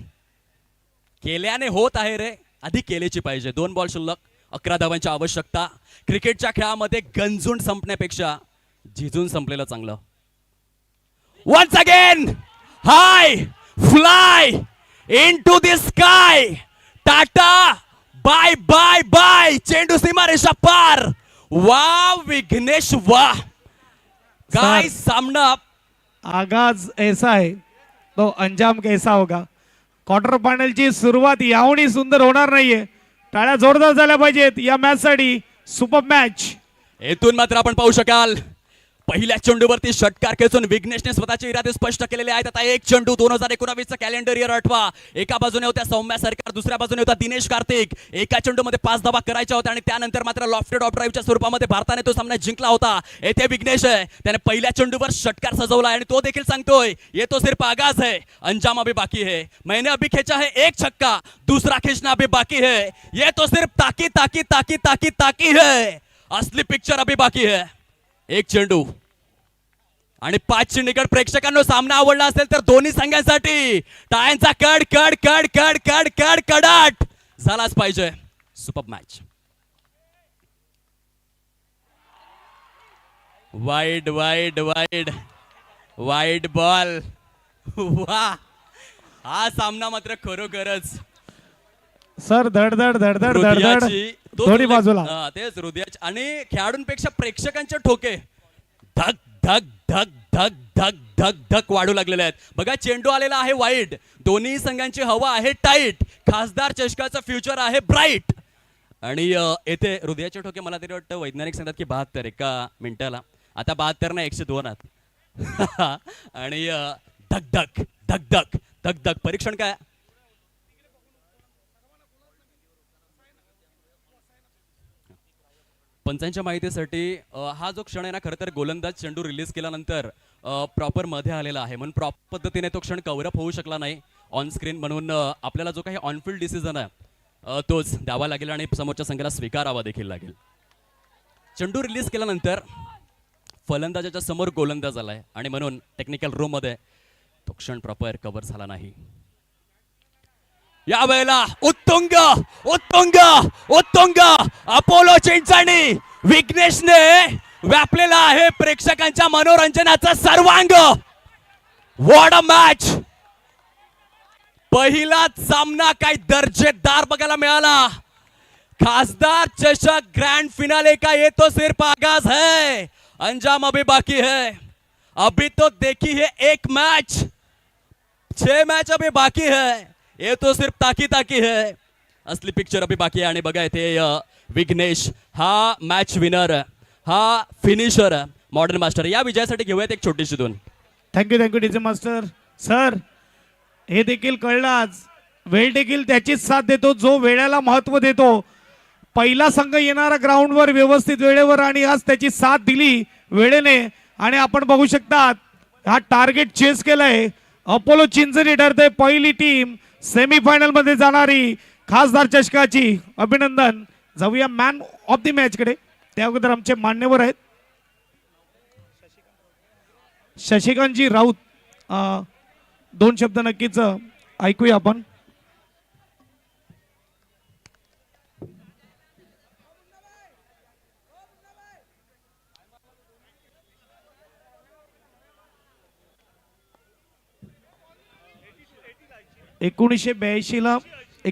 केल्याने होत आहे रे, आधी केलेची पाहिजे. 2 बॉल शिल्लक, 11 धावांची आवश्यकता. क्रिकेटच्या खेळामध्ये गंजून संपण्यापेक्षा झिजून संपलेलं चांगलं. Once again, high, fly into the sky. Tata, bye bye bye. चेंडू सीमारेषा पार. वाह विघ्नेश वाह. काय सामना. आगाज ऐसा है तो अंजाम कैसा होगा. क्वार्टर फायनलची सुरुवात याहूनही सुंदर होणार नाहीये. टाळ्या जोरदार झाल्या पाहिजेत या मॅच साठी. Super match. येथून मात्र आपण पाहू शकाल पहिल्या चेंडूवरती षटकार खेचून विघ्नेशने स्वतःचे इरादे स्पष्ट केलेले आहेत. आता एक चेंडू 2019 कॅलेंडर इयर आठवा. एका बाजूने होत्या सौम्या सरकार, दुसऱ्या बाजूने होता दिनेश कार्तिक. एका चेंडूमध्ये 5 धावा करायच्या होत्या आणि त्यानंतर मात्र लॉफ्टेड ऑफ ड्राईव्हच्या स्वरूपामध्ये भारताने तो सामना जिंकला होता. येथे विघ्नेश आहे, त्याने पहिल्या चेंडूवर षटकार सजवला आणि तो देखील सांगतोय ये तो सिर्फ आगाज है, अंजाम अभी बाकी है. मैंने अभी खेचा है 1 छक्का, दूसरा खींचना अभी बाकी है. ये तो सिर्फ ताकी ताकी ताकी ताकी ताकी है, असली पिक्चर अभी बाकी है. एक चेंडू आणि 5 निकट. प्रेक्षकांनो सामना आवडला असेल तर दोन्ही संघांसाठी टाळ्यांचा कड कड कड कड कड कड कडाट झालाच पाहिजे. Super match. Wide wide wide wide ball. वा, हा सामना मात्र खरोखरच सर धडधड धडधड धडधड हृदयाची दोन्ही बाजूला. तेच हृदयाची आणि खेळाडूंपेक्षा प्रेक्षकांचे ठोके धक धक धक धक धक धक धक वाढू लागलेले आहेत. बघा चेंडू आलेला आहे वाईड. दोन्ही संघांची हवा आहे टाईट. खासदार चषकाचं फ्युचर आहे ब्राईट. आणि येथे हृदयाचे ठोके मला तरी वाटतं वैज्ञानिक सांगतात की 72 एका मिनिटाला. आता 72 ना 102 आहात. आणि धक धक धक धक धक धक. परीक्षण काय. पंचांच्या माहितीसाठी हा जो क्षण आहे ना, खरं तर गोलंदाज चेंडू रिलीज केल्यानंतर प्रॉपर मध्ये आलेला आहे, म्हणून प्रॉपर पद्धतीने तो क्षण कव्हरअप होऊ शकला नाही ऑन स्क्रीन. म्हणून आपल्याला जो काही ऑनफिल्ड डिसिजन आहे तोच द्यावा लागेल आणि समोरच्या संघाला स्वीकारावा देखील लागेल. चेंडू रिलीज केल्यानंतर फलंदाजाच्या समोर गोलंदाज आलाय आणि म्हणून टेक्निकल रूम मध्ये तो क्षण प्रॉपर कव्हर झाला नाही. यावेळेला उत्तुंग उत्तुंग उत्तुंग अपोलो चिंचाणी विघ्नेशने व्यापलेला आहे प्रेक्षकांच्या मनोरंजनाचा सर्वांग. What a match. पहिलाच सामना काय दर्जेदार बघायला मिळाला. खासदार चषक ग्रैंड फिनाले का ये तो सिर्फ आगाज है, अंजाम अभी बाकी है. अभी तो देखी है एक मैच, 6 मैच अभी बाकी है. ये तो सिर्फ ताकी ताकी है. असली पिक्चर अभी बाकी आहे. आणि बघा इथे विघ्नेश हा मॅच विनर, हा फिनिशर, मॉडर्न मास्टर. या विजयासाठी घेऊयात एक छोटीशी दोन. Thank you DJ master. सर, हे देखील कळलं आज, वेळ देखील त्याचीच साथ देतो जो वेळेला महत्व देतो. पहिला संघ येणारा ग्राउंडवर व्यवस्थित वेळेवर आणि आज त्याची साथ दिली वेळेने. आणि आपण बघू शकता हा टार्गेट चेस केलाय. अपोलो चिंचणी ठरते पहिली टीम सेमीफायनल मध्ये जाणारी खासदार चषकाची. अभिनंदन. जाऊया मॅन ऑफ द मॅच कडे. त्या अगोदर आमचे मान्यवर आहेत शशिकांतजी राऊत. 2 शब्द नक्कीच ऐकूया आपण. एकोणीसशे 82 ला